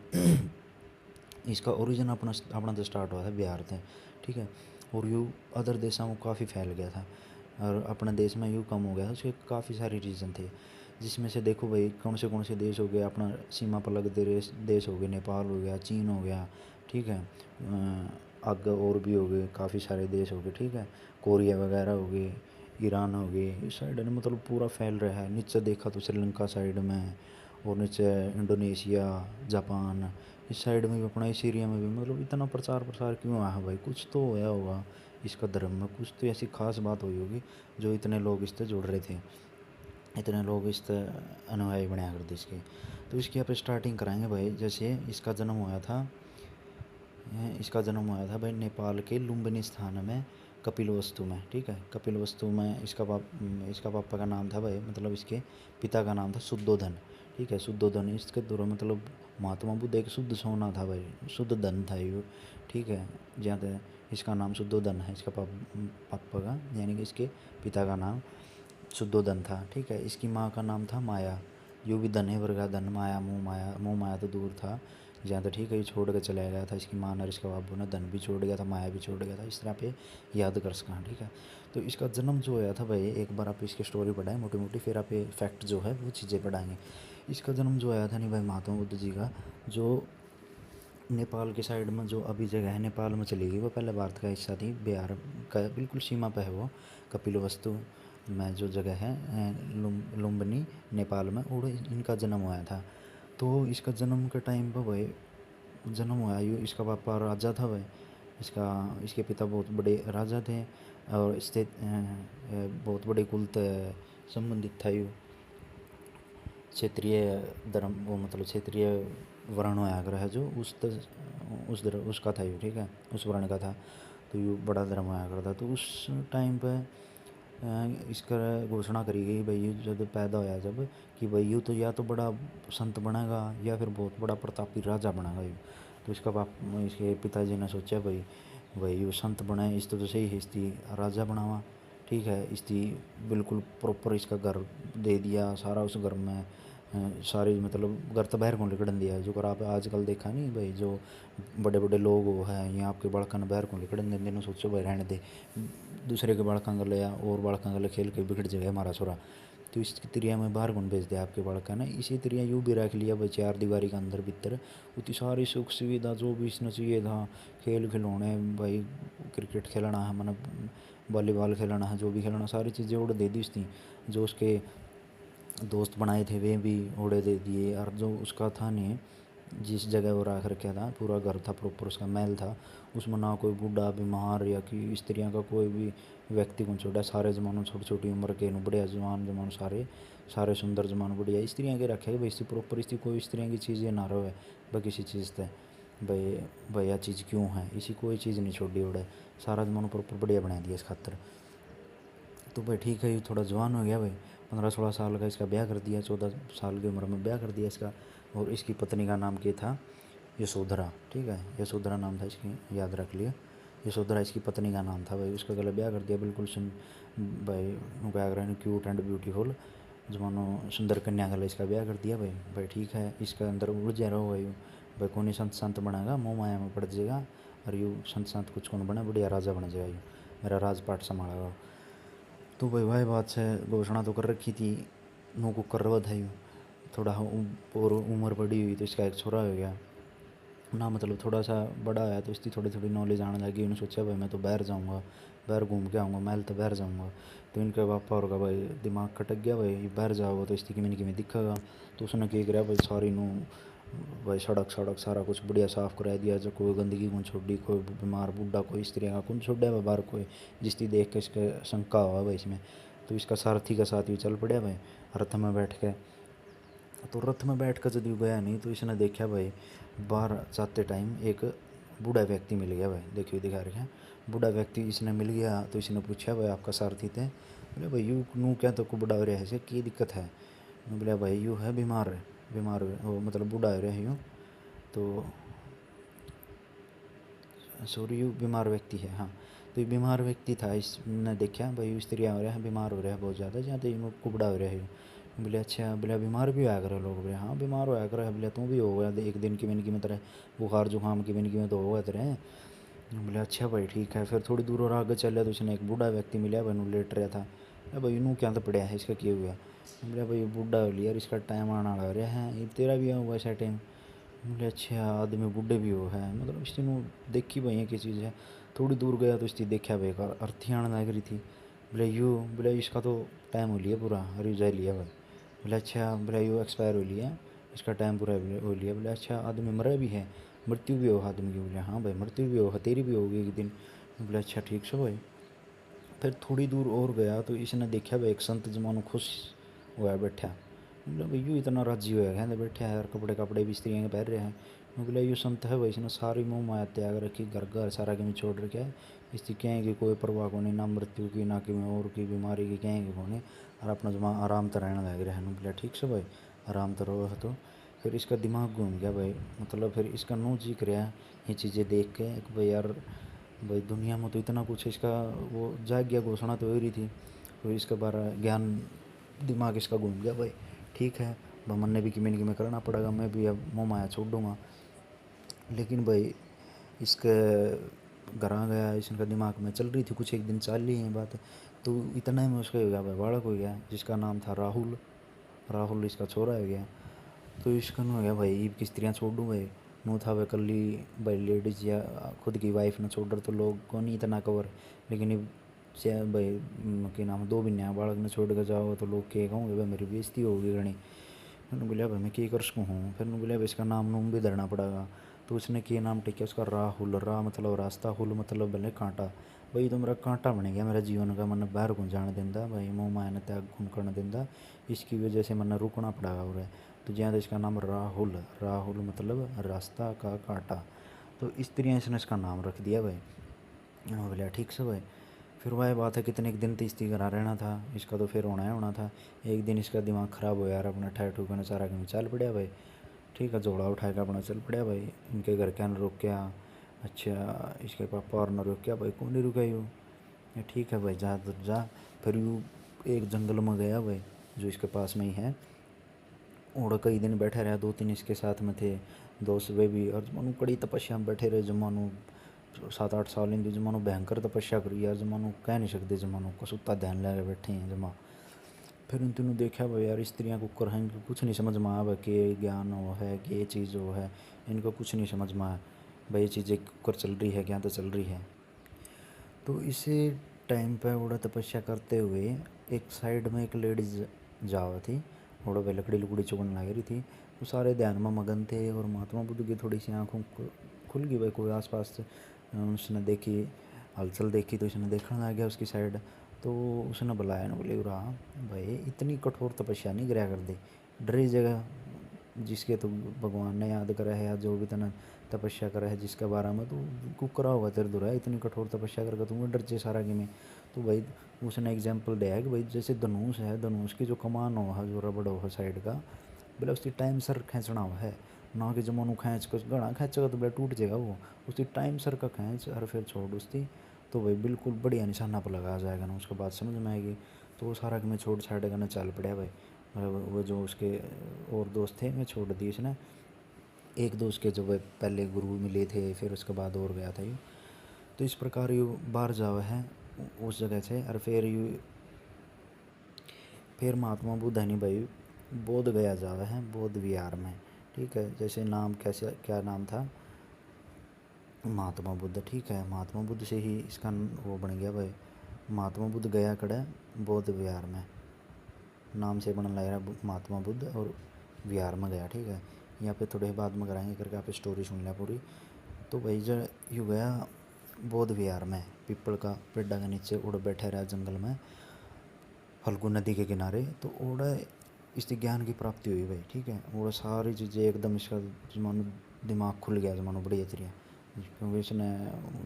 इसका ओरिजिन अपना तो स्टार्ट हुआ था बिहार से, ठीक है। और यू अदर देशों में काफ़ी फैल गया था और अपने देश में यूँ कम हो गया था, उसके काफ़ी सारे रीज़न थे। जिसमें से देखो भाई कौन से देश हो गए अपना सीमा पर लगते देश हो गए, नेपाल हो गया, चीन हो गया, ठीक है, आगे और भी हो गए काफ़ी सारे देश हो गए, ठीक है, कोरिया वगैरह हो गए, ईरान हो गए, इस साइड में मतलब पूरा फैल रहा है। नीचे देखा तो श्रीलंका साइड में और नीचे इंडोनेशिया जापान इस साइड में भी अपना इस एरिया में भी मतलब इतना प्रचार प्रसार क्यों आया भाई, कुछ तो होया होगा इसका धर्म में, कुछ तो ऐसी खास बात हुई होगी जो इतने लोग इससे जुड़ रहे थे, इतने लोग इस अनुयायी बनाया करते इसके। तो इसकी आप स्टार्टिंग कराएंगे भाई। जैसे इसका जन्म हुआ था भाई नेपाल के लुम्बिनी स्थान में कपिलवस्तु में, ठीक है, कपिलवस्तु में इसका पापा का नाम था भाई मतलब इसके पिता का नाम था शुद्धोधन, ठीक है, शुद्धोधन। इसके दौरान मतलब महात्मा बुद्ध एक शुद्ध सोना था भाई, शुद्ध धन था ये, ठीक है, जहाँ तक इसका नाम शुद्धोधन है इसका पापा का यानी कि इसके पिता का नाम शुद्धोधन था, ठीक है। इसकी माँ का नाम था माया, यो भी धन है वर्गा धन, माया मोह माया तो दूर था, जहाँ तो ठीक है, ये छोड़ के चला गया था, इसकी माँ और इसका बाबू ने धन भी छोड़ गया था, माया भी छोड़ गया था, इस तरह पे याद कर सकें। ठीक है, तो इसका जन्म जो होया था भाई, एक बार आप इसकी स्टोरी पढ़ाएं मोटी मोटी, फिर आप फैक्ट जो है वो चीज़ें पढ़ाएंगे। इसका जन्म जो आया था नहीं भाई महात्मा बुद्ध जी का, जो नेपाल के साइड में जो अभी जगह है नेपाल में चली गई, वो पहले भारत का हिस्सा थी, बिहार का बिल्कुल सीमा पे है वो, कपिलवस्तु में जो जगह है लुम्बिनी नेपाल में, और इनका जन्म हुआ था। तो इसका जन्म के टाइम पर भाई जन्म हुआ ये, इसका पापा राजा था भाई, इसके पिता बहुत बड़े राजा थे, और स्थित बहुत बड़े कुल संबंधित था ये, क्षेत्रीय धर्म, वो मतलब क्षेत्रीय वर्ण आग्रह है जो उसका था ये। ठीक है, उस वर्ण का था, तो ये बड़ा धर्म आग्रह था। तो उस टाइम पे इसका घोषणा करी गई भाई, ये जब पैदा होया जब, कि भाई यूँ तो या तो बड़ा संत बनेगा या फिर बहुत बड़ा प्रतापी राजा बनेगा यूँ। तो इसके पिताजी ने सोचा भाई भाई यूँ संत बने, इस तो सही है, इसकी राजा बनावा। ठीक है, इसकी बिल्कुल प्रॉपर इसका घर दे दिया सारा, उस घर में सारी मतलब घर तो बाहर को लिकड़न दिया, जो कर आप आजकल देखा नहीं भाई, जो बड़े बड़े लोग वो हैं, यहाँ आपके बालका ने बाहर को लिकड़न देंगे ना, सोचो भाई रहने दे, दूसरे के बालका गले या और बालका गले खेल के बिगड़ जाएगा हमारा छोरा। तो इस तिरिया में बाहर कौन भेज दिया आपके बालका ने, इसी तिरिया यूँ भी रख लिया भाई चार दीवारी के अंदर भीतर, उतनी सारी सुख सुविधा जो भी इसने चाहिए था, खेल खिलौने भाई, क्रिकेट खेलना है मैंने, वॉलीबॉल खेलना है, जो भी खेलना, सारी चीज़ें उड़ दे दी उसने। जो उसके दोस्त बनाए थे वे भी उड़े दे दिए, और जो उसका था नहीं, जिस जगह वो रख रखा था, पूरा घर था प्रॉपर, उसका महल था, उसमें ना कोई बूढ़ा बीमार या कि स्त्रियों का कोई भी व्यक्ति को छोड़ा, सारे जमानों छोटी छोटी उम्र के बढ़िया जवान जमान, सारे सारे सुंदर जमान बढ़िया स्त्रियों के रखे भाई, इसकी प्रॉपर इसकी कोई स्त्रियों की चीज़ें ना रहे भाई, किसी चीज़ से भाई भाई यह चीज़ क्यों है, इसी कोई चीज़ नहीं छोड़ी उड़े, सारा जमानों प्रॉपर बढ़िया बना दिया इस खातर। तो भाई ठीक है, ये थोड़ा जवान हो गया भाई, 15-16 साल का इसका ब्याह कर दिया, 14 साल की उम्र में ब्याह कर दिया इसका। और इसकी पत्नी का नाम क्या था, यशोधरा। ठीक है, यशोधरा नाम था इसकी, याद रख लिया, यशोधरा इसकी पत्नी का नाम था भाई। उसका गला ब्याह कर दिया, बिल्कुल सुन भाई क्या करें, क्यूट एंड ब्यूटीफुल जमानो सुंदर कन्या गला इसका ब्याह कर दिया भाई। भाई ठीक है, इसका अंदर उलझा रहो भाई, भाई कौन संत संत बनेगा, मोह माया में पड़ जाएगा, और यूँ संत संत कुछ कौन बने, बढ़िया राजा बन जाएगा यूँ, मेरा राजपाट संभालेगा। तो भाई बात से घोषणा तो कर रखी थी, नौ को कर रहा था यूँ, थोड़ा और उम्र बड़ी हुई तो इसका एक छोरा हो गया ना, मतलब थोड़ा सा बड़ा आया तो इसकी थोड़ी थोड़ी नॉलेज आने लगी। उन्होंने सोचा भाई मैं तो बाहर जाऊँगा, बाहर घूम के आऊँगा, महल तो बाहर जाऊँगा। तो इनके पापा और का भाई दिमाग खटक गया भाई, बाहर जाओगे तो इसकी किमें दिखेगा। तो उसने क्या करा भाई, सारी नू भाई सड़क सड़क सारा कुछ बढ़िया साफ़ करा दिया, जो कोई गंदगी कौन छोड़ी, कोई बीमार बूढ़ा कोई स्त्री का कौन छोड़ा भाई बाहर, कोई जिसकी देख के इसका शंका हुआ भाई इसमें। तो इसका सारथी का साथ भी चल पड़ा भाई रथ में बैठ के। तो रथ में बैठ कर जब गया नहीं, तो इसने देखा भाई बाहर जाते टाइम एक बूढ़ा व्यक्ति मिल गया भाई, देखिए दिखा रहे हैं, बूढ़ा व्यक्ति इसने मिल गया। तो इसने पूछा भाई आपका सारथी थे, बोले भाई यू नू क्या तो को बूढ़ा हो रहा है, क्या दिक्कत है। बोले भाई यू है बीमार है, बीमार हो मतलब बूढ़ा हो रहा है यूँ, तो सॉरी यू बीमार व्यक्ति है, हाँ। तो ये बीमार व्यक्ति था, इसने देखा भाई स्त्री हो रहा है, बीमार हो रहा है बहुत ज़्यादा, जहाँ तो यूँ कुबड़ा हो रहा है। बोले अच्छा, बोले बीमार भी होया करे लोग, बोले हाँ बीमार होया करे, बोले तू भी हो गया एक दिन की मिनकी में तरह बुखार जुकाम की मिनकी में तो होगा तेरे। बोले अच्छा भाई ठीक है। फिर थोड़ी दूर और आगे चले तो उसने एक बूढ़ा व्यक्ति मिला भाई, नू लेट रहा था। अरे भाई नू क्या तो पड़ा है, इसका क्या हुआ। बोले भाई बूढ़ा हो लिया, इसका टाइम आना लग रहा है, ये तेरा भी हुआ ऐसा टाइम। बोले अच्छा आदमी बूढ़े भी हो है, मतलब इसने नू देखी भाई है किस चीज़ है। थोड़ी दूर गया तो इसकी देखा भाई अर्थी आने लग रही थी। बोले इसका तो टाइम हो लिया पूरा, अरे जा लिया भाई। बोले अच्छा, बोले यू एक्सपायर हो लिया, इसका टाइम पूरा हो लिया। बोले अच्छा आदमी मरा भी है, मृत्यु भी हो आदमी की। बोले हाँ भाई मृत्यु भी हो, तेरी भी होगी एक दिन। बोले अच्छा ठीक से भाई। फिर थोड़ी दूर और गया तो इसने देखा भाई एक संत जमानो खुश हुआ बैठा। बोले भाई यूँ इतना राजी हुआ कहते बैठा है, और कपड़े कपड़े भी स्त्रियों के पहन रहे हैं। बोले यू संत है भाई, इसने सारी मोह माया त्याग रखी, घर घर सारा के में छोड़ रखा है, इसकी कहें की कोई परवाह को नहीं, ना मृत्यु की ना कि और की बीमारी की कहें को नहीं, और अपना जमा आराम तो रहने लग रहा है। बोले ठीक से भाई आराम तो रहो तो। फिर इसका दिमाग घूम गया भाई, मतलब फिर इसका नू जी कर ये चीज़ें देख के भाई यार, भाई दुनिया में तो इतना कुछ है, इसका वो जाग गया, घोषणा तो हो रही थी। फिर इसके बारे ज्ञान दिमाग इसका घूम गया भाई, ठीक है भाई मन ने भी कि मैंने कि मैं करना पड़ेगा, मैं भी अब मोह माया छोड़ दूँगा। लेकिन भाई इसके घर आ गया, इसका दिमाग में चल रही थी कुछ, एक दिन चल रही है बात, तो इतना में उसका हो गया भाई बालक हो गया, जिसका नाम था राहुल। राहुल इसका छोरा हो गया। तो इसका हो गया भाई ईब की स्त्रियाँ छोड़ दूँ भाई, नू था वह कल्ली भाई लेडीज या खुद की वाइफ ने छोड़ तो लोग को नहीं इतना कवर। लेकिन अब से भाई के नाम दो महीने बालक ने छोड़ कर जाओ तो लोग के कहूँगे भाई मेरी बेइज्जती होगी घनी। फिर बोलिया भाई मैं क्या कर सकूँ हूँ, फिर बोलिया भाई इसका नाम नूम भी धरना पड़ेगा। तो उसने क्या नाम टिका उसका राहुल, रा मतलब रास्ता, हुल मतलब भले कांटा। भाई तो मेरा कांटा बन गया मेरा जीवन का, मैंने बाहर घूम जाने देंदा भाई, मुँह मायने त्याग घूम करने देंदा, इसकी वजह से मैंने रुकना पड़ेगा उरे। तो जहाँ तो इसका नाम राहुल, राहुल मतलब रास्ता का कांटा। तो इस तरह इसने इसका नाम रख दिया भाई। हाँ बोलिया ठीक से भाई। फिर वह बात है कितने एक दिन तो इसकी घर रहना था, इसका तो फिर होना ही होना था। एक दिन इसका दिमाग ख़राब हो यार, अपना ठह ठूकने सारा कहीं चल पड़ा भाई। ठीक है, झोला उठा के अपना चल पड़ा भाई, इनके घर के न रुक गया। अच्छा इसके पापा और न रुक गया भाई, कौन नहीं रुका यूँ, ये ठीक है भाई जा तो जा। फिर यूँ एक जंगल में गया भाई जो इसके पास में ही है, और कई दिन बैठे रहे, दो तीन इसके साथ में थे दोस्त वे भी, और जमानू कड़ी तपस्या में बैठे रहे। जमानू 7-8 साल इन जमानू भयंकर तपस्या करी यार, जमानू कह नहीं सकते, जमानू कसुत्ता ध्यान लगा बैठे हैं जमा। फिर उन तीनों देखा भाई यार स्त्रियाँ कुकर हैं, इनको कुछ नहीं समझ में आया भाई कि ज्ञान वो है कि ये चीज़ वो है, इनको कुछ नहीं समझ में आया भाई, ये चीज़ें कुकर चल रही है क्या तो चल रही है। तो इसी टाइम पे उड़ा तपस्या करते हुए एक साइड में एक लेडीज जावा थी, उड़ा भाई लकड़ी लुकड़ी चुगन लग रही थी। तो सारे ध्यान में मगन थे, और महात्मा बुद्ध की थोड़ी सी आँखों खुल गई भाई, कोई आसपास से उसने देखी, हलचल देखी, तो उसने देखने लग गया उसकी साइड। तो उसने बुलाया ना, बोले उरा भाई इतनी कठोर तपस्या नहीं करा कर दे, डरी जगह जिसके तो भगवान ने याद करा है या जो भी तना तपस्या करा है जिसके बारे में, तो कुकरा होगा तेरे दुरा इतनी कठोर तपस्या करके तुम्हें डर जे सारा कि में। तो भाई उसने एग्जाम्पल दिया है कि भाई जैसे धनुष है, धनुष की जो कमान हो है, जो रबड़ हो साइड का, बोले उसकी टाइम सर खींचना हो है, ना कि जमानू खींच कर घना खींचेगा तो बोले टूट जाएगा वो, उसकी टाइम सर का खींच और फिर छोड़ उसकी, तो भाई बिल्कुल बढ़िया निशाना पर लगा जाएगा ना, उसके बाद समझ में आएगी। तो वो सारा कि मैं छोड़ छाड़ेगा ना, चल पड़ा भाई। वो जो उसके और दोस्त थे मैं छोड़ दिए इसने, एक दो उसके जो वह पहले गुरु मिले थे, फिर उसके बाद और गया था ये। तो इस प्रकार यू बाहर जावा है उस जगह से, और फिर महात्मा बुद्ध है नहीं भाई, बोध गया जावा है, बोध विहार में। ठीक है, जैसे नाम कैसे क्या नाम था, महात्मा बुद्ध। ठीक है, महात्मा बुद्ध से ही इसका वो बन गया भाई, महात्मा बुद्ध गया कड़े बौद्ध विहार में, नाम से बनने लग रहा महात्मा बुद्ध, और विहार में गया। ठीक है, यहाँ पे थोड़े बाद में कराएंगे करके आप स्टोरी सुन लिया पूरी। तो भाई जो यू गया बौद्ध विहार में, पीपल का पेड़ा के नीचे उड़ बैठे रहा जंगल में, फल्गु नदी के किनारे। तो उड़ा इससे ज्ञान की प्राप्ति हुई भाई। ठीक है, वो सारी चीज़ें एकदम इसका जमानो दिमाग खुल गया, जमानो बढ़िया तरीके, क्योंकि इसने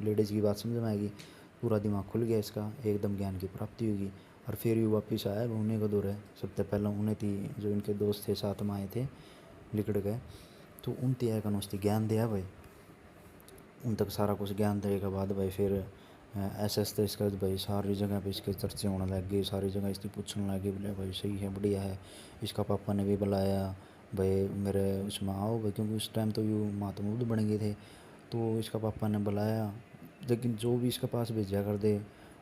लेडीज़ की बात समझ में आएगी, पूरा दिमाग खुल गया इसका, एकदम ज्ञान की प्राप्ति होगी। और फिर ये वापस आया उन्हें का दौर है, सबसे पहले उन्हें थी जो इनके दोस्त थे साथ में आए थे लिकड़ गए, तो उन त्याग का उसने ज्ञान दिया भाई, उन तक सारा कुछ ज्ञान देने के बाद भाई फिर ऐसे ऐसे इसका भाई सारी जगह पे इसके चर्चे होने लग गए, सारी जगह इसकी पूछने लगे, बोले भाई सही है बढ़िया है। इसका पापा ने भी बुलाया भाई मेरे उसमें आओ भाई, क्योंकि उस टाइम तो यूँ महात्मा बुद्ध बन गए थे। तो इसका पापा ने बुलाया, लेकिन जो भी इसके पास भेजा कर दे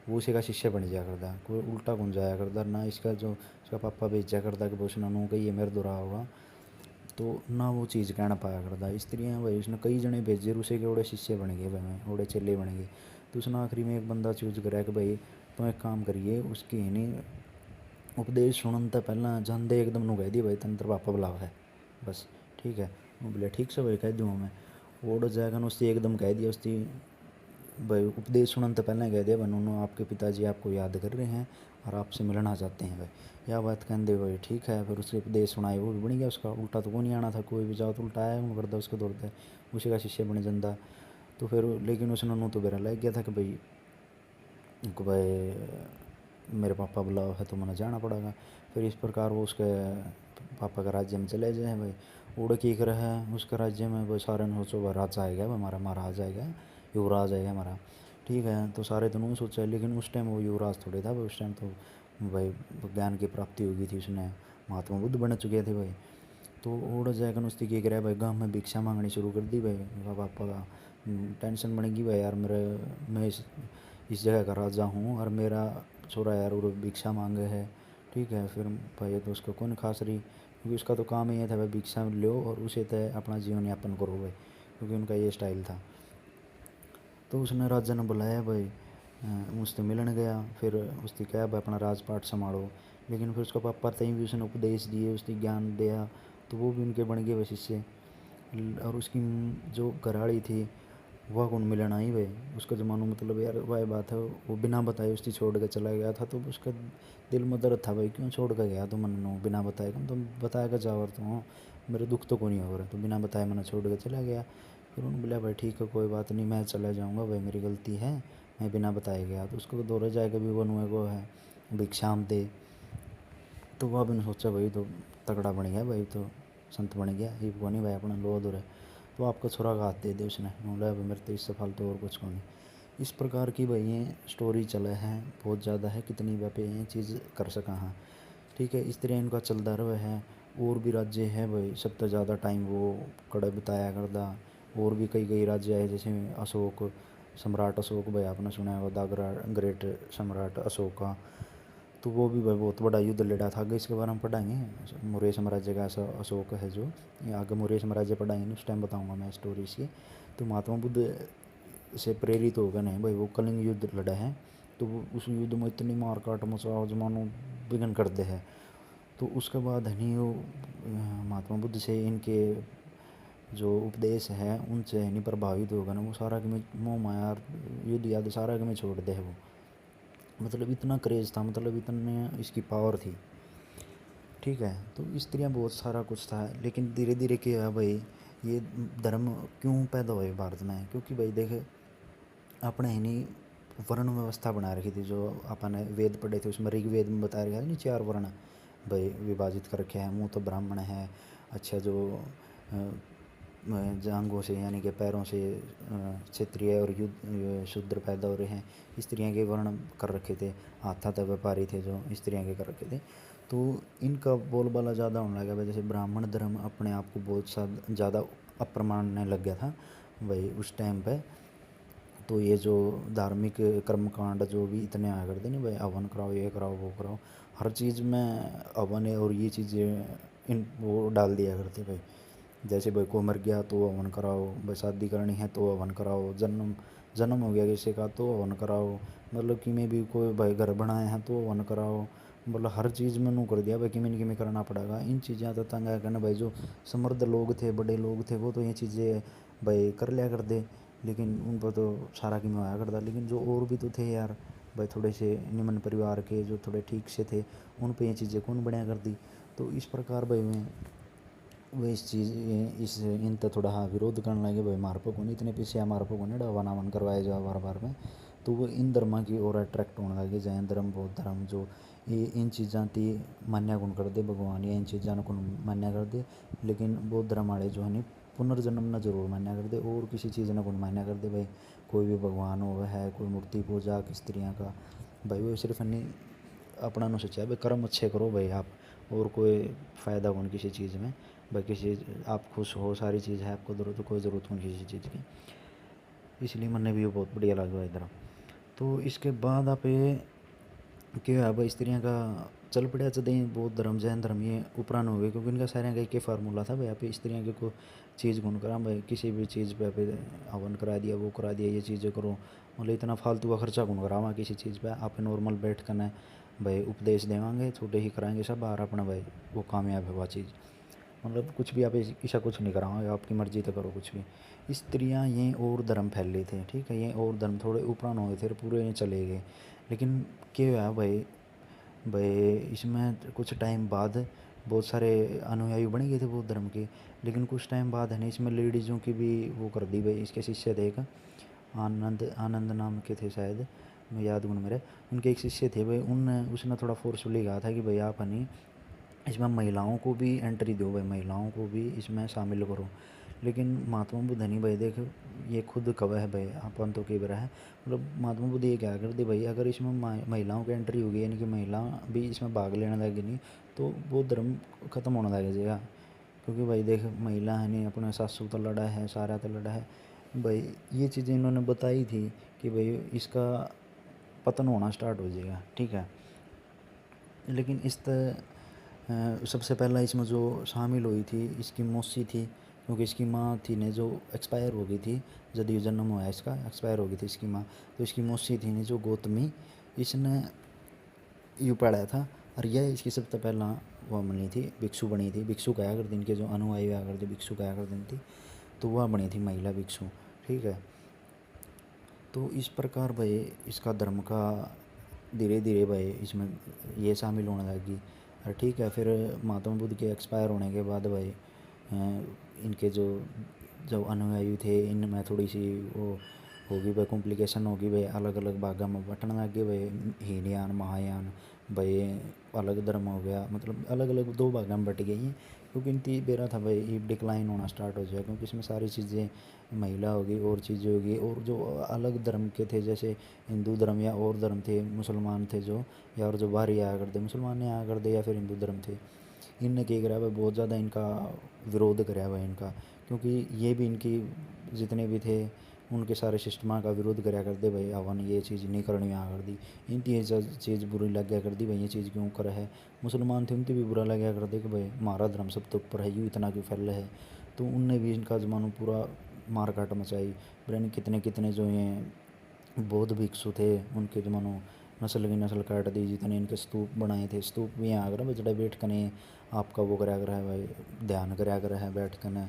वो उसी का शिष्य बन जाया करता, कोई उल्टा कौन जाया करता ना, इसका जो इसका पापा भेजा करता कि उसने नू कही ये मेरे दुरा होगा, तो ना वो चीज़ कहना पाया करता। इस तरह भाई उसने कई जने भेजे, उसे के ओड़े शिष्य बन गए भाई, ओड़े चेले बन गए। तो उसने आखिरी में एक बंदा चूज करा कि भाई तुम एक काम करिए, उसकी है नहीं उपदेश सुनने तो पहला जानते एकदम नू कह दी भाई तंत्र पापा बुलावा है बस। ठीक है, वो बोले ठीक से भाई कह दूँ मैं, ओड़ जाएगा उससे एकदम कह दिया उसकी भाई उपदेश सुनने तो पहले कह दिया भाई उन्होंने आपके पिताजी आपको याद कर रहे हैं और आपसे मिलना चाहते हैं भाई, यह बात कहते भाई ठीक है। फिर उसके उपदेश सुनाए, वो भी बन गया उसका, उल्टा तो को नहीं आना था, कोई भी जाओ तो उल्टा आया उन करता उसके दौड़ता उसी का शिष्य बन जाता। तो फिर लेकिन उसने उन्होंने तो बेरा लग गया था कि भाई मेरे पापा बुलाओ है तो मैंने जाना पड़ेगा। फिर इस प्रकार वो उसके पापा के राज्य में चले जाए भाई, उड़ की कर है उसके राज्य में भाई, सारे ने सोचो भाई राजा आएगा भाई, हमारा महाराज आएगा, युवराज आएगा हमारा। ठीक है, तो सारे तो नहीं सोचा, लेकिन उस टाइम वो युवराज थोड़े था भाई, उस टाइम तो भाई ज्ञान की प्राप्ति हो गई थी, उसने महात्मा बुद्ध बन चुके थे भाई। तो ओड़ा जाकर उसकी क्या करा भाई, गाँव में भिक्षा मांगनी शुरू कर दी भाई। पापा का टेंशन बनेगी भाई यार, मेरे मैं इस जगह का राजा हूँ और मेरा छोरा यार वो भिक्षा मांगे है, ठीक है। फिर भाई तो उसको कौन खास रही, क्योंकि उसका तो काम ही था भाई भिक्षा लो और उसे तय अपना जीवन यापन करो भाई, क्योंकि उनका ये स्टाइल था। तो उसने राजा ने बुलाया भाई, उससे मिलने गया, फिर उसने कहा भाई अपना राजपाट संभालो। लेकिन फिर उसका पापा तई भी उसने उपदेश दिए, उसने ज्ञान दिया, तो वो भी उनके बन गए वह शिष्य। और उसकी जो घराड़ी थी वह कौन मिलन आई भाई, उसका ज़मानो मतलब यार वह बात है, वो बिना बताए उसकी छोड़ के चला गया था। तो उसका दिल में दर्द था भाई, क्यों छोड़ कर गया तो मन बिना बताए, कम तो बताएगा जावर तो हाँ, मेरे दुख तो को नहीं हो रहा, तो बिना बताए मैंने छोड़ के चला गया। फिर उन्होंने बोला भाई ठीक है कोई बात नहीं, मैं चला जाऊँगा भाई, मेरी गलती है, मैं बिना बताए गया। तो उसको दौड़े जाएगा भी वन को है भिक्षाम दे। तो वह भी सोचा भाई तो तगड़ा बन गया भाई, तो संत बन गया ये को नहीं भाई अपना लो अधूर है। तो आपका छोरा का हाथ दे दे उसने, बोला भाई मेरे तो इससे फालतू और कुछ को नहीं। इस प्रकार की भाई ये स्टोरी चले हैं, बहुत ज़्यादा है, कितनी व्यापी ये चीज़ कर सका हाँ, ठीक है। इस तरह इनका चलता रहा है। और भी राज्य है भाई, सबसे ज़्यादा टाइम वो कड़े बिताया करता। और भी कई कई राज्य है, जैसे अशोक, सम्राट अशोक भाई आपने सुना है, द ग्रेट सम्राट अशोक का। तो वो भी भाई बहुत बड़ा युद्ध लड़ा था, आगे इसके बारे में पढ़ाएंगे। मौर्य साम्राज्य का ऐसा अशोक है जो, ये आगे मौर्य साम्राज्य पढ़ाएंगे उस टाइम बताऊंगा मैं स्टोरी इसकी। तो महात्मा बुद्ध से प्रेरित होकर नहीं भाई वो कलिंग युद्ध लड़ा है। तो वो उस युद्ध में इतनी मार काट मचा जमानो विघन कर दे है। तो उसके बाद है नहीं वो महात्मा बुद्ध से इनके जो उपदेश है उनसे नहीं प्रभावित होगा ना, वो सारा कि मैं मोह माया युद्ध याद सारा कि मैं छोड़ दे है वो, मतलब इतना क्रेज़ था, मतलब इतने इसकी पावर थी, ठीक है। तो इस तरह बहुत सारा कुछ था। लेकिन धीरे धीरे क्या है भाई, ये धर्म क्यों पैदा हुए भारत में, क्योंकि भाई देखे अपने ही नहीं वर्ण व्यवस्था बना रखी थी, जो अपन ने वेद पढ़े थे उसमें ऋग्वेद में बताया गया नहीं 4 वर्ण भाई विभाजित कर रखे हैं। मुँह तो ब्राह्मण है, अच्छा जो जांघों से यानी कि पैरों से क्षत्रिय और युद्ध शूद्र पैदा हो रहे हैं, स्त्रियाँ के वर्ण कर रखे थे। हाथा व्यापारी थे जो स्त्रियाँ के कर रखे थे। तो इनका बोलबाला ज़्यादा होने लगा भाई, जैसे ब्राह्मण धर्म अपने आप को बहुत सा ज़्यादा अप्रमाणने लग गया था भाई उस टाइम पे। तो ये जो धार्मिक कर्मकांड जो भी इतने आया करते नहीं भाई, हवन कराओ ये कराओ वो कराओ, हर चीज़ में हवन है और ये चीज़ें इन वो डाल दिया करते भाई। जैसे भाई को मर गया तो हवन कराओ, भाई शादी करनी है तो हवन कराओ, जन्म जन्म हो गया किसी का तो हवन कराओ, मतलब कि मैं भी कोई भाई घर बनाए हैं तो हवन कराओ, मतलब हर चीज़ में नू कर दिया भाई कि मैंने कि मैं करना पड़ेगा। इन चीज़ें तो तंग आया करना भाई, जो समृद्ध लोग थे बड़े लोग थे वो तो ये चीज़ें भाई कर लिया कर दे, लेकिन उन पर तो सारा कि मैं आया करता। लेकिन जो और भी तो थे यार भाई थोड़े से निम्न परिवार के जो थोड़े ठीक से थे, उन पे ये चीज़ें कौन बढ़िया कर दी। तो इस प्रकार भाई मैं वो इस चीज़ इस इन तो थोड़ा हाँ विरोध करने लगे भाई, मार को नहीं इतने पीछे मार को नहीं वन आवन करवाए जाओ बार बार में। तो वो इन धर्म की ओर अट्रैक्ट होने लगे, जैन धर्म बौद्ध धर्म जो ये इन चीज़ों की मान्या गुण कर दे भगवान, या इन चीज़ों को मान्या कर दे। लेकिन बौद्ध धर्म वाले जो है नहीं पुनर्जन्म ना जरूर मान्या कर दे, और किसी चीज़ ना गुण मान्या कर दे भाई। कोई भी भगवान हो है, कोई मूर्ति पूजा स्त्रियाँ का भाई, वो सिर्फ नहीं अपना न सोचा भाई कर्म अच्छे करो भाई आप, और कोई फ़ायदा कौन किसी चीज़ में भाई, किसी आप खुश हो सारी चीज़ है आपको ज़रूरत, कोई ज़रूरत कौन किसी चीज़ की। इसलिए मैंने भी वो बहुत बढ़िया लगा इधर। तो इसके बाद आप ये क्या है भाई स्त्रियाँ का चल पड़ा चलते हैं बौद्ध धर्म जैन धर्म ये उपरान हो गए, क्योंकि इनका सारे का एक ही फार्मूला था भाई, आप स्त्रियाँ के को चीज़ गुण करा भाई, किसी भी चीज़ पे आप हवन करा दिया वो करा दिया ये चीज़ें करो, मतलब इतना फालतू का खर्चा गुण करावा किसी चीज़ पे, आप नॉर्मल बैठ कर न भाई उपदेश देवांगे छोटे ही कराएंगे सब बाहर अपना भाई वो कामयाब है वह चीज़, मतलब कुछ भी आप ऐसा कुछ नहीं कराओगे, आपकी मर्ज़ी तो करो कुछ भी। स्त्रियाँ ये और धर्म फैल रहे थे, ठीक है, ये और धर्म थोड़े उपरान हो गए थे पूरे ये चले गए। लेकिन क्या है भाई भाई इसमें कुछ टाइम बाद बहुत सारे अनुयायी बन गए थे बौद्ध धर्म के। लेकिन कुछ टाइम बाद है ना इसमें लेडीज़ों की भी वो कर दी भाई, इसके शिष्य थे एक आनंद आनंद नाम के थे शायद, मैं याद गुण मेरे, उनके एक शिष्य थे भाई, उन उसने थोड़ा फोर्सफुली कहा था कि भाई आप नहीं इसमें महिलाओं को भी एंट्री दो भाई, महिलाओं को भी इसमें शामिल करो। लेकिन महात्मा बुद्ध नहीं भाई देख ये खुद कब है भाई अपन तो कई बार है, मतलब महात्मा बुद्ध ये क्या करते भाई, अगर इसमें महिलाओं की एंट्री होगी यानी कि महिला भी इसमें भाग लेने लगी नहीं तो वो धर्म ख़त्म होने लग जाएगा, क्योंकि भाई देख महिला है नहीं, अपने सासू तो लड़ा है, सारा तो लड़ा है भाई। ये चीज़ें इन्होंने बताई थी कि भाई इसका पतन होना स्टार्ट हो जाएगा, ठीक है। लेकिन सबसे पहला इसमें जो शामिल हुई थी इसकी मौसी थी, क्योंकि इसकी माँ थी ने जो एक्सपायर हो गई थी जब ये जन्म हुआ, इसका एक्सपायर हो गई थी इसकी माँ। तो इसकी मौसी थी ने जो गौतमी, इसने यू पढ़ाया था। और यह इसकी सबसे पहला वह बनी थी, भिक्षु बनी थी। भिक्षु कहा कर दिन के जो अनुयायी हुआ करते भिक्षु कहा कर दिन थी, तो वह बनी थी महिला भिक्षु, ठीक है। तो इस प्रकार भाई इसका धर्म का धीरे धीरे भाई इसमें ये शामिल होने लगी। और ठीक है, फिर महात्मा बुद्ध के एक्सपायर होने के बाद भाई इनके जो अनुयायी थे इनमें थोड़ी सी वो होगी भाई, कॉम्प्लिकेशन होगी भाई, अलग अलग भागों में बंटने लग गए भाई, हीनयान महायान भाई, अलग धर्म हो गया, मतलब अलग अलग दो भागों में बट गई हैं। क्योंकि इनकी बेरा था भाई ये डिक्लाइन होना स्टार्ट हो जाए, क्योंकि इसमें सारी चीज़ें महिला होगी और चीज़ें होगी। और जो अलग धर्म के थे जैसे हिंदू धर्म या और धर्म थे, मुसलमान थे जो, या और जो बाहर ही आया करते मुसलमान ने आया करते या फिर हिंदू धर्म थे, इनने क्या करा भाई बहुत ज़्यादा इनका विरोध कराया भाई इनका। क्योंकि ये भी इनकी जितने भी थे उनके सारे सिस्टमा का विरोध कराया करते भाई, हवन ये चीज़ नहीं करनी आ कर दी, इनकी ये चीज़ बुरी लग गया कर दी भाई, ये चीज़ क्यों कर है। मुसलमान थे उनकी भी बुरा लग गया करते कि भाई हमारा धर्म सब तो ऊपर है, यूँ इतना क्यों फैल है। तो उनने भी इनका जमानो पूरा मार काट मचाई। फिर कितने कितने जो ये बौद्ध भिक्षु थे उनके जमानो नस्ल की नस्ल काट दी, जितने इनके स्तूप बनाए थे, स्तूप भी यहाँ आकर बजड़ा बैठ कने आपका वो कराया कर है भाई, ध्यान कराया कर है बैठ कने